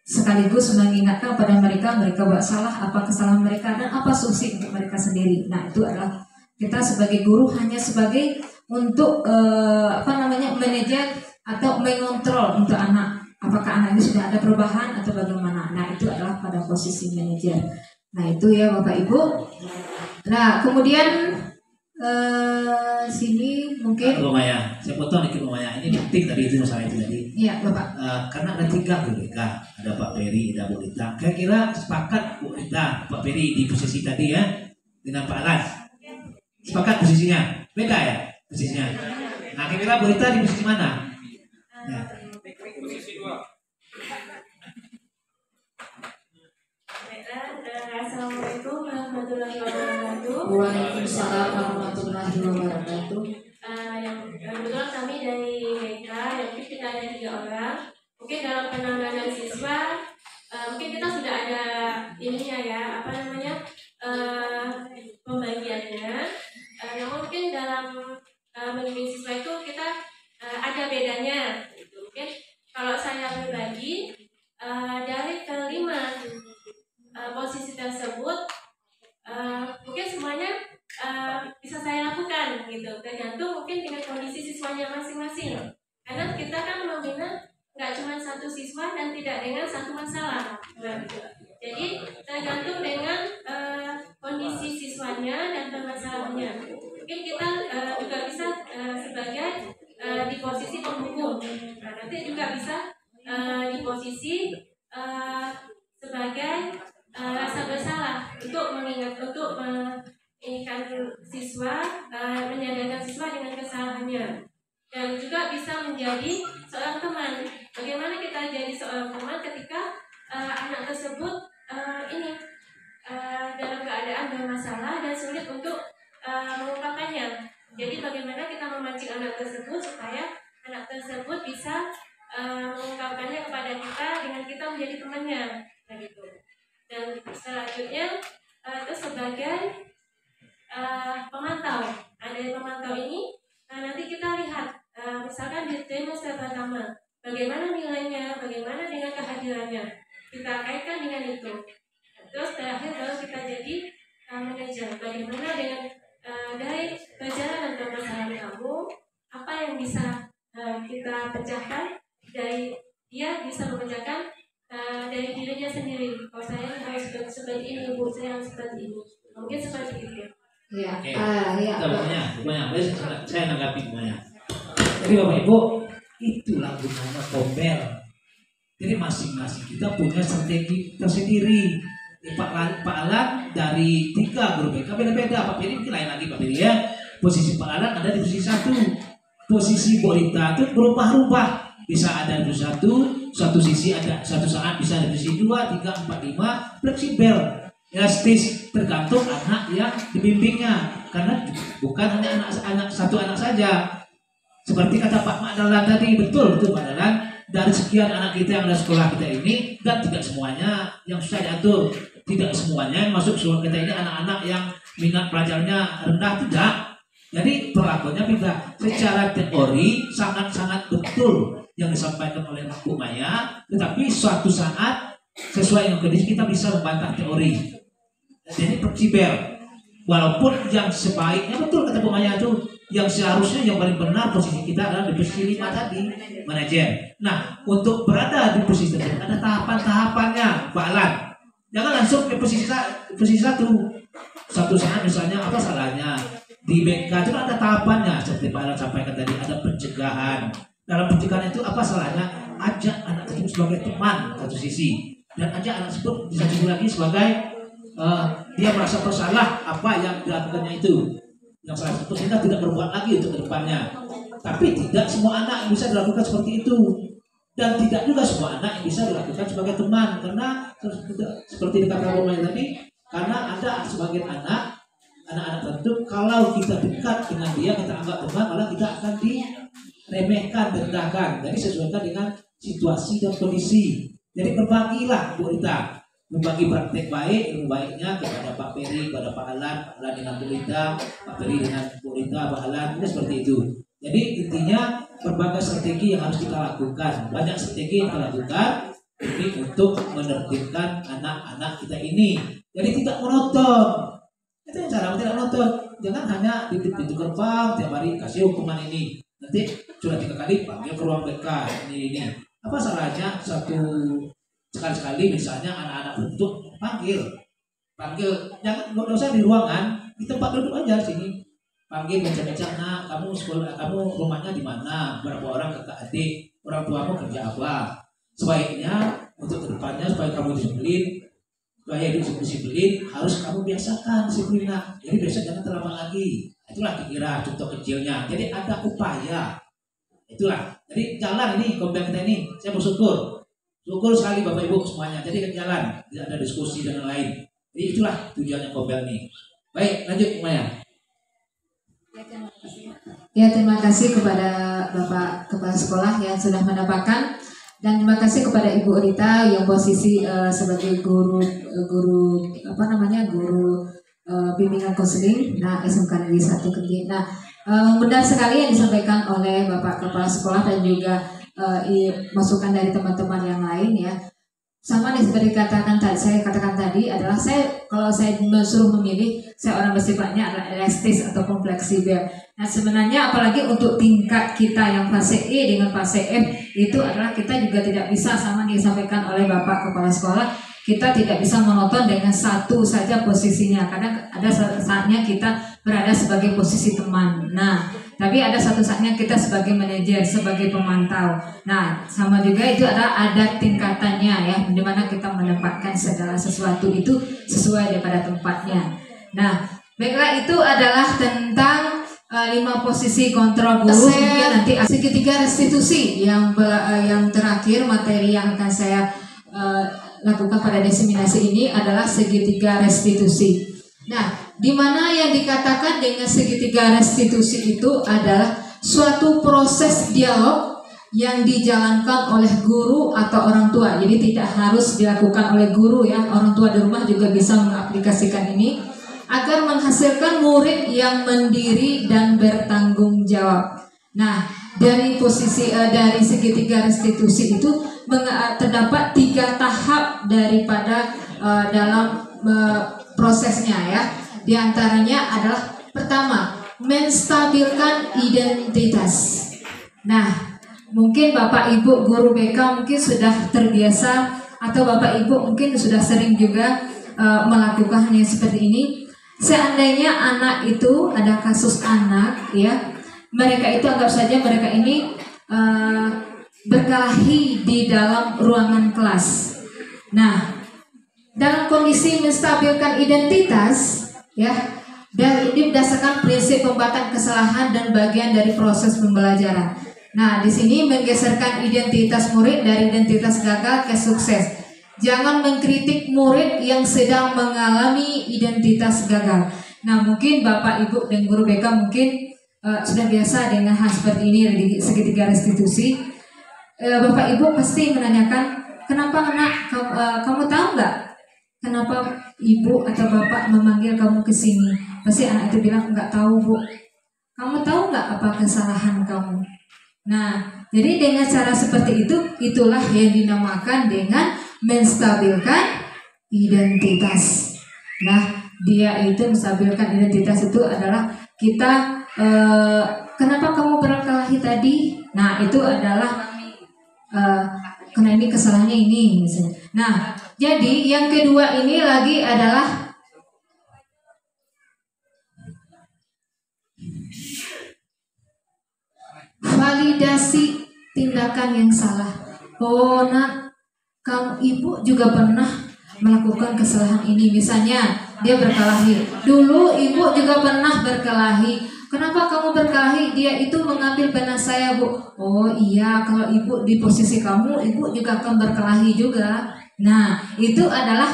Sekaligus mengingatkan kepada mereka buat salah, apa kesalahan mereka dan apa solusi untuk mereka sendiri. Nah itu adalah kita sebagai guru hanya sebagai untuk manajer atau mengontrol untuk anak, apakah anak ini sudah ada perubahan atau bagaimana. Nah itu adalah pada posisi manajer. Nah itu ya Bapak Ibu. Nah kemudian Sini mungkin Bu Maya, saya potong dikit Bu Maya. Ini penting tadi itu masalah itu tadi. ya Bapak. Karena ada 3 Bu Rita, ada Pak Peri, ada Bu Rita. Kira-kira sepakat Bu Rita, Pak Peri di posisi tadi ya dengan Pak Alan. Sepakat posisinya, beda ya posisinya. Nah kira-kira Bu Rita di posisi mana? Ya. Assalamualaikum warahmatullahi wabarakatuh. Waalaikumsalam warahmatullahi wabarakatuh. Yang kebetulan kami dari BK, yang mungkin kita ada 3 orang. Mungkin dalam penanganan siswa, mungkin kita sudah ada ininya ya, apa namanya, pembagiannya. Namun mungkin dalam membimbing siswa itu kita ada bedanya. Gitu. Mungkin kalau saya pribadi dari kelima posisi tersebut mungkin semuanya bisa saya lakukan gitu, tergantung mungkin dengan kondisi siswanya masing-masing, karena kita kan membina nggak cuma satu siswa dan tidak dengan satu masalah. Nah, gitu. Jadi tergantung dengan kondisi siswanya dan permasalahannya. Mungkin kita juga bisa sebagai di posisi pemhukum. Nah, nanti juga bisa di posisi sebagai rasa bersalah untuk mengingatkan siswa, menyadarkan siswa dengan kesalahannya, dan juga bisa menjadi seorang teman. Bagaimana kita jadi seorang teman ketika anak tersebut dalam keadaan bermasalah dan sulit untuk mengungkapkannya. Jadi bagaimana kita memancing anak tersebut supaya anak tersebut bisa mengungkapkannya kepada kita dengan kita menjadi temannya, begitu. Dan selanjutnya itu sebagai pemantau. Ada pemantau ini, nanti kita lihat misalkan di trimester pertama bagaimana nilainya, bagaimana dengan kehadirannya, kita kaitkan dengan itu. Terus terakhir baru kita jadi manajer. Bagaimana dengan dari perjalanan permasalahan kamu, apa yang bisa kita pecahkan, dari dia bisa memecahkan dari dirinya sendiri. Kalau saya harus seperti ini, Bu, saya harus seperti ini. Mungkin seperti itu. Ya, Oke. ya. Banyak. Saya nanggapi banyak. Jadi Bapak Ibu, itulah gunanya Kombel. Jadi masing-masing kita punya strategi tersendiri. Pak Alan dari 3 grup BK beda-beda. Pak Peri mungkin lain lagi Pak Peri ya. Posisi Pak Alan ada di posisi 1. Posisi Bu Rita itu berubah-ubah. Bisa ada di satu sisi ada satu saat bisa ada di sisi 2, 3, 4, 5, fleksibel, elastis, tergantung anak yang dibimbingnya. Karena bukan hanya anak satu anak saja. Seperti kata Pak Madalan tadi, betul Pak Madalan, dari sekian anak kita yang ada sekolah kita ini, dan tidak semuanya yang susah diatur, tidak semuanya yang masuk sekolah kita ini anak-anak yang minat pelajarnya rendah, tidak. Jadi perlakuannya beda. Secara teori sangat-sangat betul yang disampaikan oleh Bu Maya, tetapi suatu saat sesuai dengan kondisi kita bisa membantah teori. Jadi fleksibel. Walaupun yang sebaiknya betul kata Bu Maya itu, yang seharusnya yang paling benar posisi kita adalah di posisi 5 tadi, manajer. Nah, untuk berada di posisi tersebut ada tahapan-tahapannya, Pak Alan. Jangan langsung ke posisi 1. Satu saat misalnya apa salahnya? Di BK itu ada tahapannya, seperti Pak Alan sampaikan tadi, ada pencegahan. Dalam pencegahan itu apa salahnya? Ajak anak tersebut sebagai teman satu sisi, dan ajak anak tersebut di satu lagi sebagai dia merasa bersalah apa yang dilakukannya itu, yang salah satu sehingga tidak berbuat lagi untuk kedepannya. Tapi tidak semua anak yang bisa dilakukan seperti itu, dan tidak juga semua anak yang bisa dilakukan sebagai teman, karena seperti dikatakan Romain tadi, karena ada sebagian anak-anak tertentu kalau kita dekat dengan dia, kita anggap teman, malah kita akan diremehkan, direndahkan. Jadi sesuaikan dengan situasi dan kondisi. Jadi berbagilah Bu Rita, berbagi praktek baik, ilmu baiknya kepada Pak Peri, kepada Pak Alan dengan Bu Rita, Pak Peri dengan Bu Rita, Pak Alan, ini seperti itu. Jadi intinya berbagai strategi yang harus kita lakukan, banyak strategi yang kita lakukan ini untuk menertibkan anak-anak kita ini. Jadi tidak monoton. Itu yang cara tidak monoton. Jangan hanya di pintu gerbang tiap hari kasih hukuman ini. Nanti sudah 3 kali panggil ke ruang BK ini. Apa salahnya sekali-sekali misalnya anak-anak untuk panggil, jangan nggak usah di ruangan, di tempat duduk aja sini. panggil macam-macam, nah kamu sekolah, kamu rumahnya di mana, berapa orang kakak adik, orang tuamu kerja apa. Sebaiknya untuk kedepannya supaya kamu disiplin, supaya hidup disiplin, harus kamu biasakan disiplinnya. Jadi besok jangan terlama lagi. Itulah kira contoh kecilnya. Jadi ada upaya. Itulah. Jadi jalan ini kombel kita ini. Saya bersyukur. Syukur sekali Bapak Ibu semuanya. Jadi jalan, tidak ada diskusi dan lain. Jadi itulah tujuannya kombel ini. Baik, lanjut Maya. Ya, terima kasih kepada Bapak Kepala Sekolah yang sudah mendapatkan, dan terima kasih kepada Ibu Rita yang posisi sebagai guru bimbingan konseling SMK Negeri 1 Kediri. Nah, benar sekali yang disampaikan oleh Bapak Kepala Sekolah dan juga masukan dari teman-teman yang lain ya. Sama nih seperti saya katakan tadi adalah kalau saya disuruh memilih, saya orang bersifatnya adalah elastis atau fleksibel. Nah sebenarnya apalagi untuk tingkat kita yang fase E dengan fase F itu adalah kita juga tidak bisa, sama disampaikan oleh Bapak Kepala Sekolah, kita tidak bisa monoton dengan satu saja posisinya. Kadang ada saatnya kita berada sebagai posisi teman. Nah, tapi ada satu saatnya kita sebagai manajer, sebagai pemantau. Nah, sama juga itu ada tingkatannya ya, di mana kita menempatkan segala sesuatu itu sesuai daripada tempatnya. Nah, baiklah, itu adalah tentang 5 posisi kontrol guru. Mungkin nanti segitiga restitusi yang terakhir materi yang akan saya lakukan pada diseminasi ini adalah segitiga restitusi. Nah, di mana yang dikatakan dengan segitiga restitusi itu adalah suatu proses dialog yang dijalankan oleh guru atau orang tua. Jadi tidak harus dilakukan oleh guru ya, orang tua di rumah juga bisa mengaplikasikan ini agar menghasilkan murid yang mandiri dan bertanggung jawab. Nah, dari posisi dari segitiga restitusi itu terdapat 3 tahap daripada dalam prosesnya ya. Di antaranya adalah pertama, menstabilkan identitas. Nah, mungkin Bapak Ibu guru BK mungkin sudah terbiasa, atau Bapak Ibu mungkin sudah sering juga melakukan yang seperti ini. Seandainya anak itu ada kasus anak ya, mereka itu anggap saja mereka ini berkelahi di dalam ruangan kelas. Nah, dalam kondisi menstabilkan identitas ya, dan ini berdasarkan prinsip pembatasan kesalahan dan bagian dari proses pembelajaran. Nah, di sini menggeserkan identitas murid dari identitas gagal ke sukses. Jangan mengkritik murid yang sedang mengalami identitas gagal. Nah, mungkin Bapak Ibu dan guru BK mungkin sudah biasa dengan hal seperti ini di segitiga restitusi. Bapak Ibu pasti menanyakan, kenapa anak kamu tahu nggak? Kenapa ibu atau bapak memanggil kamu ke sini? Pasti anak itu bilang, nggak tahu Bu. Kamu tahu nggak apa kesalahan kamu? Nah, jadi dengan cara seperti itu, itulah yang dinamakan dengan menstabilkan identitas. Nah, dia itu menstabilkan identitas itu adalah kita, kenapa kamu berkelahi tadi? Nah, itu adalah karena ini kesalahannya ini misalnya. Nah, jadi yang kedua ini lagi adalah validasi tindakan yang salah. Oh, nak, kamu ibu juga pernah melakukan kesalahan ini. Misalnya dia berkelahi. Dulu ibu juga pernah berkelahi. Kenapa kamu berkelahi? Dia itu mengambil benar saya, Bu. Oh iya, kalau ibu di posisi kamu, ibu juga akan berkelahi juga. Nah, itu adalah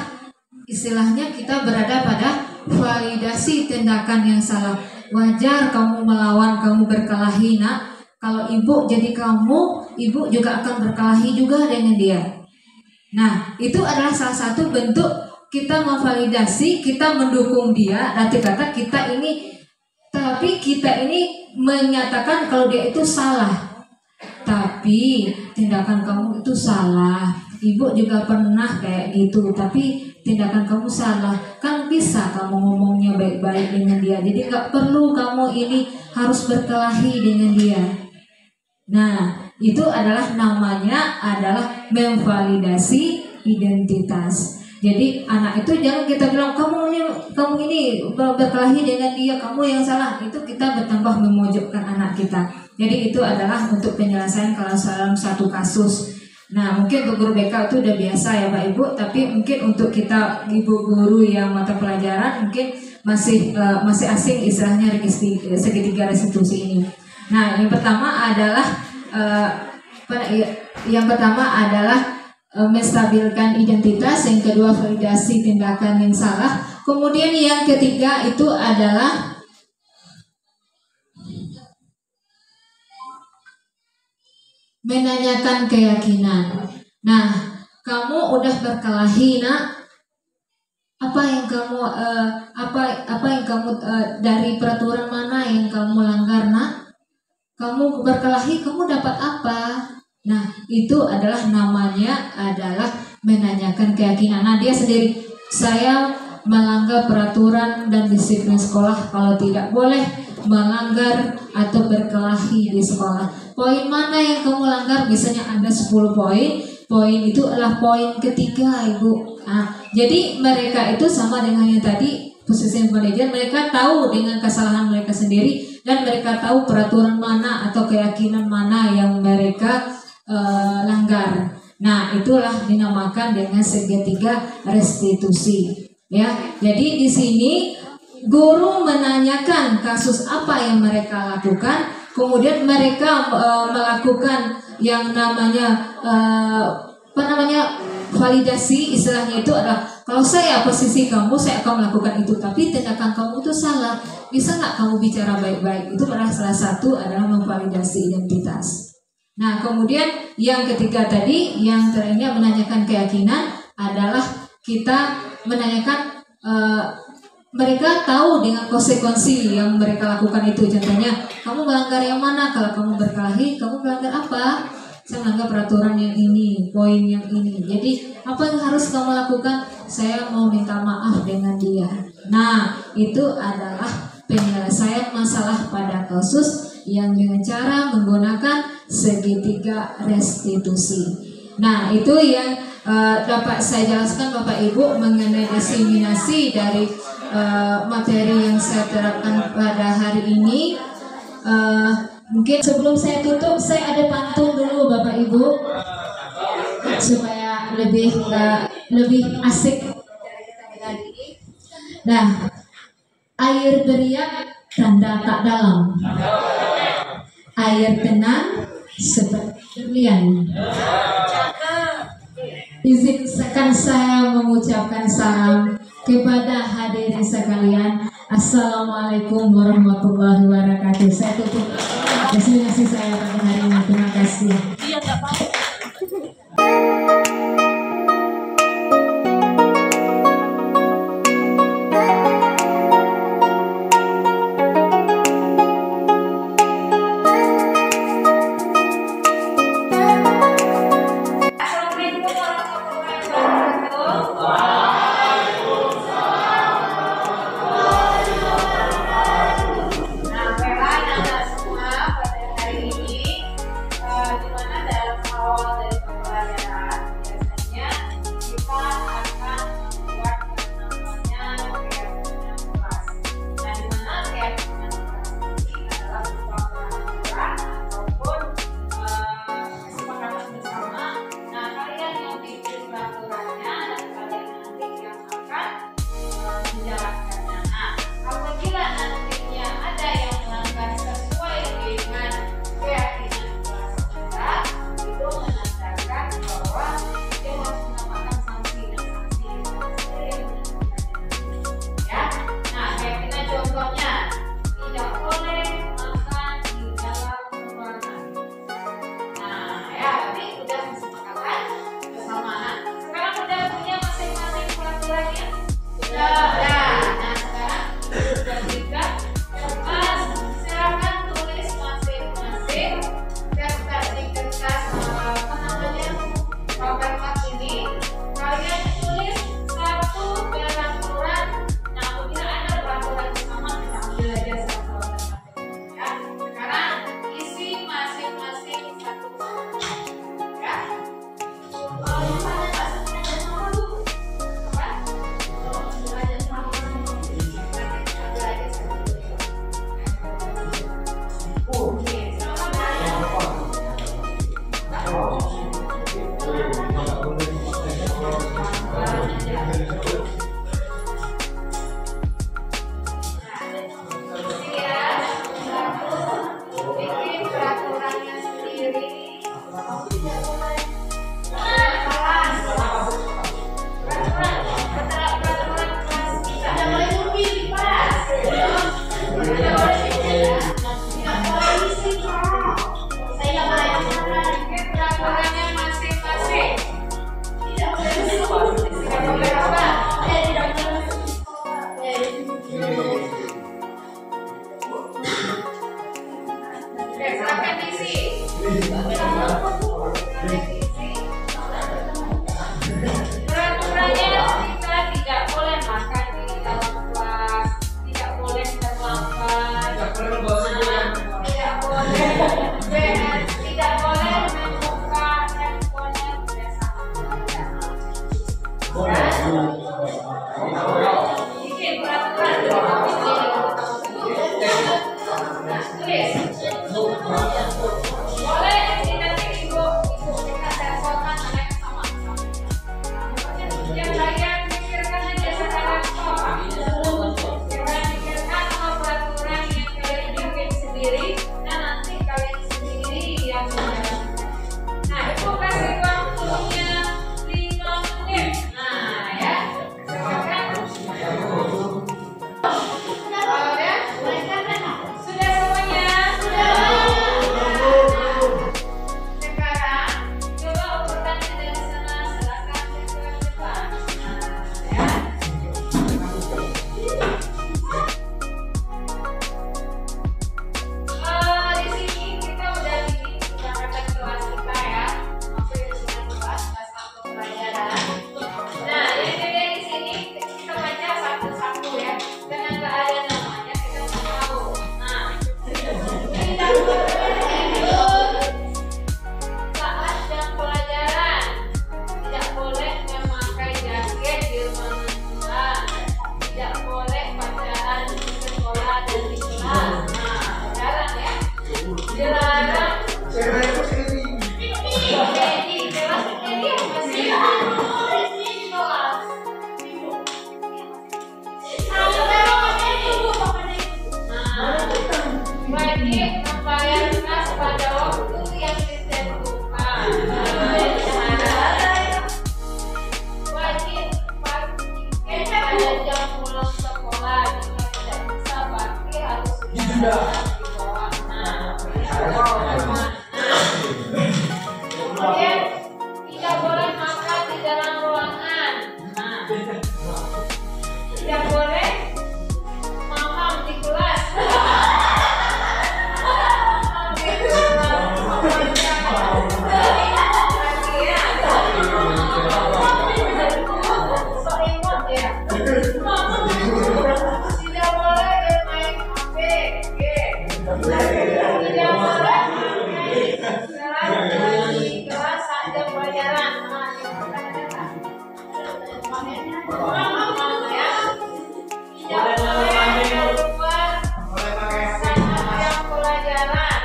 istilahnya kita berada pada validasi tindakan yang salah. Wajar kamu melawan, kamu berkelahi, nak. Kalau ibu jadi kamu, ibu juga akan berkelahi juga dengan dia. Nah, itu adalah salah satu bentuk kita memvalidasi, kita mendukung dia. Nanti kata kita ini, tapi kita ini menyatakan kalau dia itu salah. Tapi tindakan kamu itu salah. Ibu juga pernah kayak gitu, tapi tindakan kamu salah. Kan bisa kamu ngomongnya baik-baik dengan dia. Jadi gak perlu kamu ini harus berkelahi dengan dia. Nah, itu adalah namanya adalah memvalidasi identitas. Jadi anak itu jangan kita bilang kamu ini berkelahi dengan dia, kamu yang salah. Itu kita bertambah memojokkan anak kita. Jadi itu adalah untuk penyelesaian kalau dalam satu kasus. Nah mungkin untuk guru BK itu udah biasa ya Pak Ibu, tapi mungkin untuk kita ibu guru yang mata pelajaran mungkin masih asing istilahnya segitiga restitusi ini. Nah yang pertama adalah menstabilkan identitas, yang kedua validasi tindakan yang salah, kemudian yang ketiga itu adalah menanyakan keyakinan. Nah, kamu udah berkelahi, nak? Apa yang kamu dari peraturan mana yang kamu langgar, nak? Kamu berkelahi, kamu dapat apa? Nah, itu adalah namanya adalah menanyakan keyakinan. Nah, dia sendiri, saya melanggar peraturan dan disiplin sekolah kalau tidak boleh melanggar atau berkelahi di sekolah. Poin mana yang kamu langgar? Biasanya ada 10 poin. Poin itu adalah poin ketiga, Ibu. Nah, jadi mereka itu sama dengan yang tadi, posisi manajer, mereka tahu dengan kesalahan mereka sendiri dan mereka tahu peraturan mana atau keyakinan mana yang mereka langgar. Nah, itulah dinamakan dengan segitiga restitusi. Ya, jadi di sini guru menanyakan kasus apa yang mereka lakukan, kemudian mereka melakukan yang namanya validasi, istilahnya itu adalah kalau saya posisi kamu, saya akan melakukan itu, tapi tindakan kamu itu salah. Bisa nggak kamu bicara baik-baik? Itu adalah salah satu adalah memvalidasi identitas. Nah, kemudian yang ketiga tadi, yang terakhir menanyakan keyakinan adalah kita menanyakan mereka tahu dengan konsekuensi yang mereka lakukan itu. Contohnya, kamu melanggar yang mana? Kalau kamu berkelahi, kamu melanggar apa? Saya melanggar peraturan yang ini, poin yang ini. Jadi, apa yang harus kamu lakukan? Saya mau minta maaf dengan dia. Nah, itu adalah penyelesaian masalah pada kasus yang dengan cara menggunakan segitiga restitusi. Nah, itu yang dapat saya jelaskan Bapak Ibu mengenai diseminasi dari materi yang saya terapkan pada hari ini. Mungkin sebelum saya tutup, saya ada pantun dulu Bapak Ibu supaya lebih asik. Nah, air beriak tanda tak dalam, air tenang seperti berlian. Izinkan saya mengucapkan salam kepada hadirin sekalian. Assalamualaikum warahmatullahi wabarakatuh. Saya tutup presentasi saya pada hari ini. Terima kasih. Nah, yang beda di sini kita baca satu-satu ya. Karena nggak ada namanya kita nggak tahu. Nah, tidak boleh tidur saat jam pelajaran. Tidak boleh memakai jaket di ruangan kelas. Tidak boleh pacaran di sekolah dan di kelas. Nah, dilarang ya. Dilarang. Wajib membayar kas pada waktu yang ditentukan. Wajib parkir pada jam pulang sekolah. Jika tidak bisa parkir harus sudah dibawa. Kemudian tidak boleh makan di dalam ruangan. Tidak boleh mamam di kelas. Tidak boleh bermain HP. Tidak boleh di kelas saat jam pelajaran. Tidak boleh keluar saat jam pelajaran.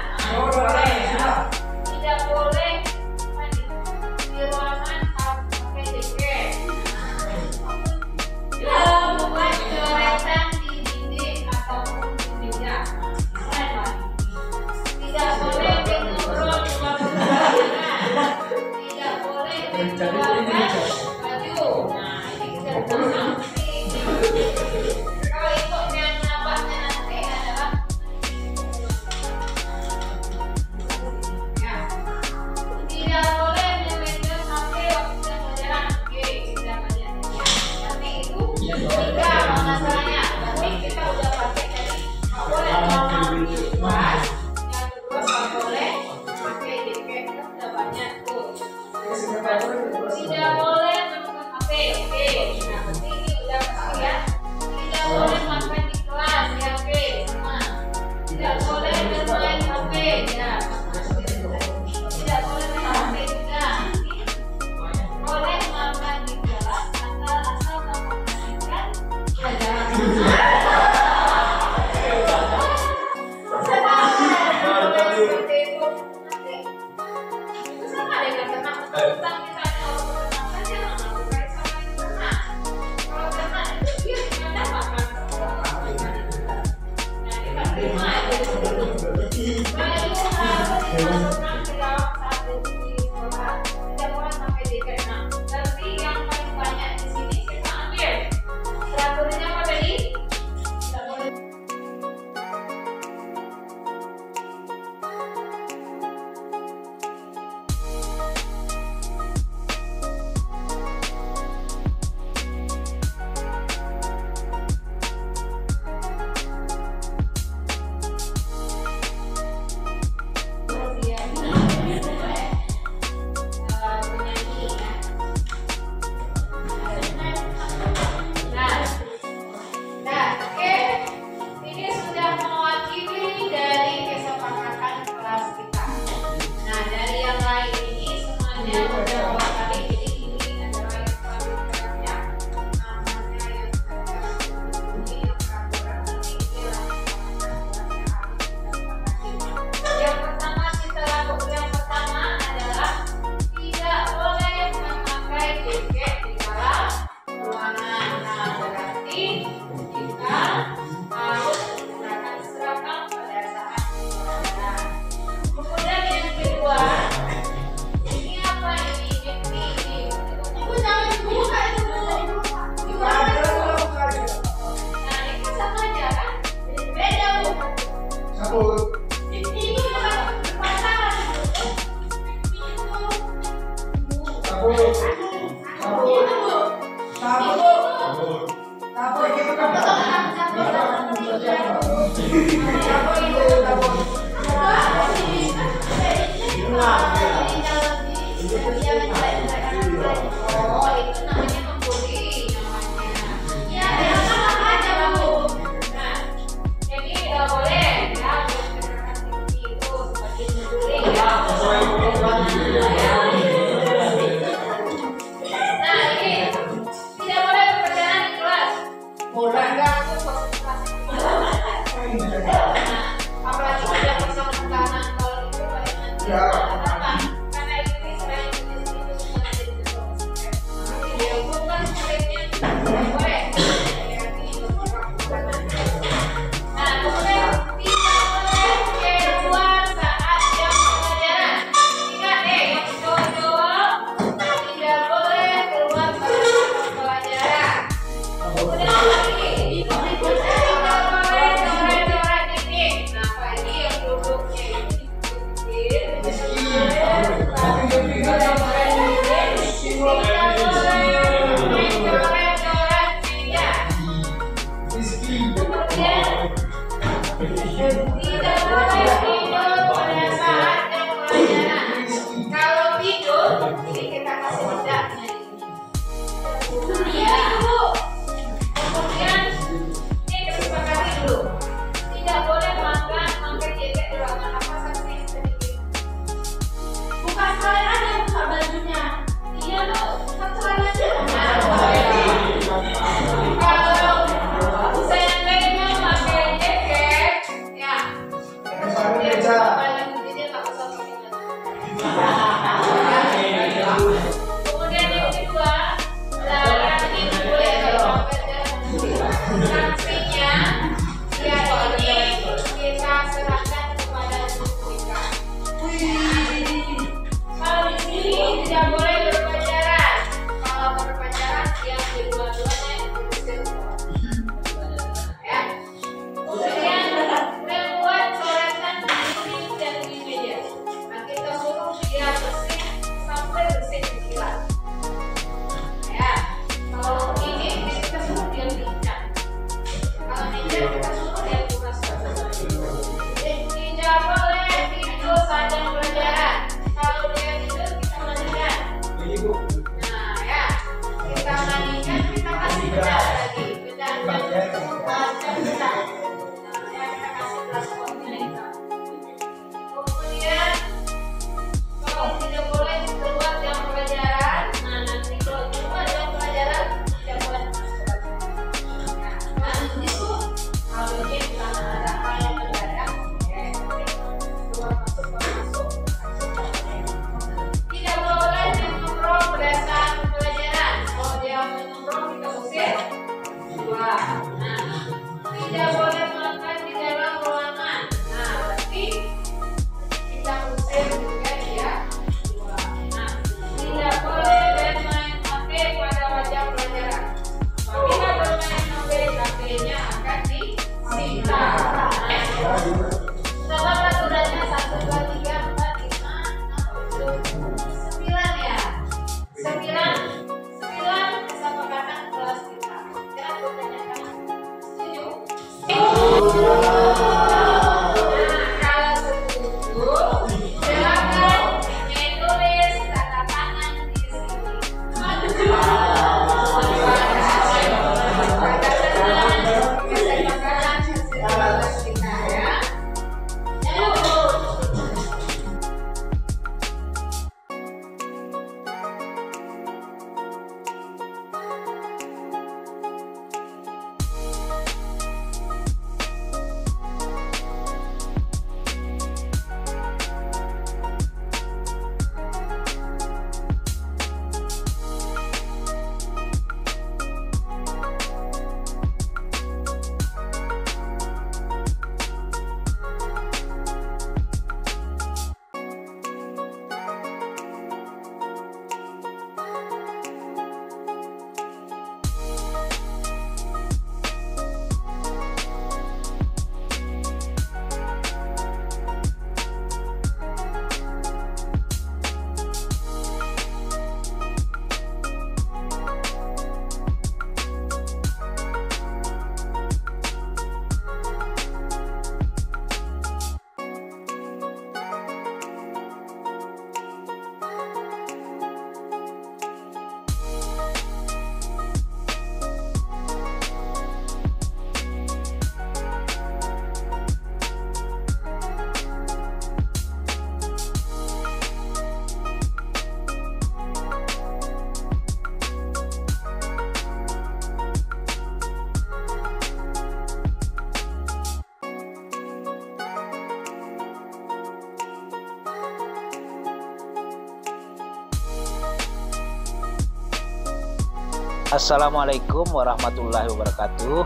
Tidak boleh di ruangan pakai jaket. Membuat coretan di dinding ataupun di meja. Tidak boleh mengobrol di waktu pelajaran. Tidak boleh mengeluarkan baju. Nah, ini kita bukan kulitnya tidak boleh. Nah, kemudian tidak boleh keluar saat jam pelajaran. Ingat yang cowok-cowok tidak boleh keluar saat jam pelajaran. Kemudian lagi, tidak boleh coret-coret dikit. Nah, pagi yang duduknya tidak boleh coret-coret Assalamualaikum warahmatullahi wabarakatuh.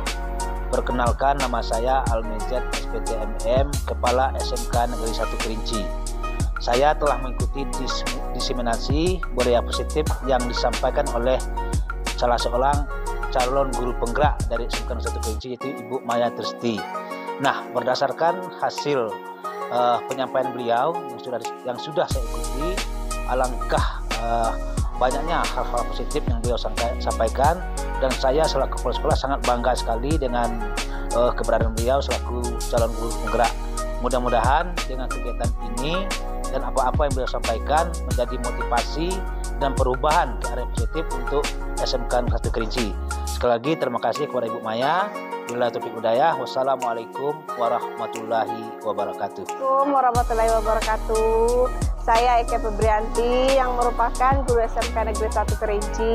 Perkenalkan, nama saya Almezet SPTMM, Kepala SMK Negeri 1 Kerinci. Saya telah mengikuti diseminasi budaya positif yang disampaikan oleh salah seorang calon guru penggerak dari SMK Negeri 1 Kerinci, yaitu Ibu Maya Tristi. Nah, berdasarkan hasil penyampaian beliau yang sudah saya ikuti, alangkah banyaknya hal-hal positif yang beliau sampaikan, dan saya selaku kepala sekolah sangat bangga sekali dengan keberadaan beliau selaku calon guru penggerak. Mudah-mudahan dengan kegiatan ini dan apa-apa yang beliau sampaikan menjadi motivasi dan perubahan ke arah positif untuk SMK Negeri 1 Kerinci. Sekali lagi terima kasih kepada Ibu Maya. Wabillahi taufiq hidayah. Wassalamualaikum warahmatullahi wabarakatuh. Assalamualaikum warahmatullahi wabarakatuh. Saya Eke Febrianti yang merupakan guru SMK Negeri 1 Kerinci.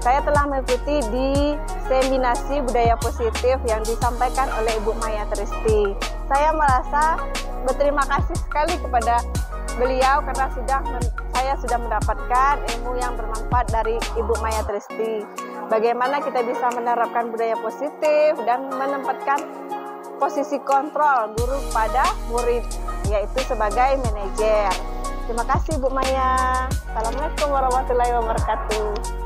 Saya telah mengikuti diseminasi budaya positif yang disampaikan oleh Ibu Maya Tristi. Saya merasa berterima kasih sekali kepada beliau karena saya sudah mendapatkan ilmu yang bermanfaat dari Ibu Maya Tristi. Bagaimana kita bisa menerapkan budaya positif dan menempatkan posisi kontrol guru pada murid, yaitu sebagai manajer. Terima kasih Bu Maya. Assalamualaikum warahmatullahi wabarakatuh.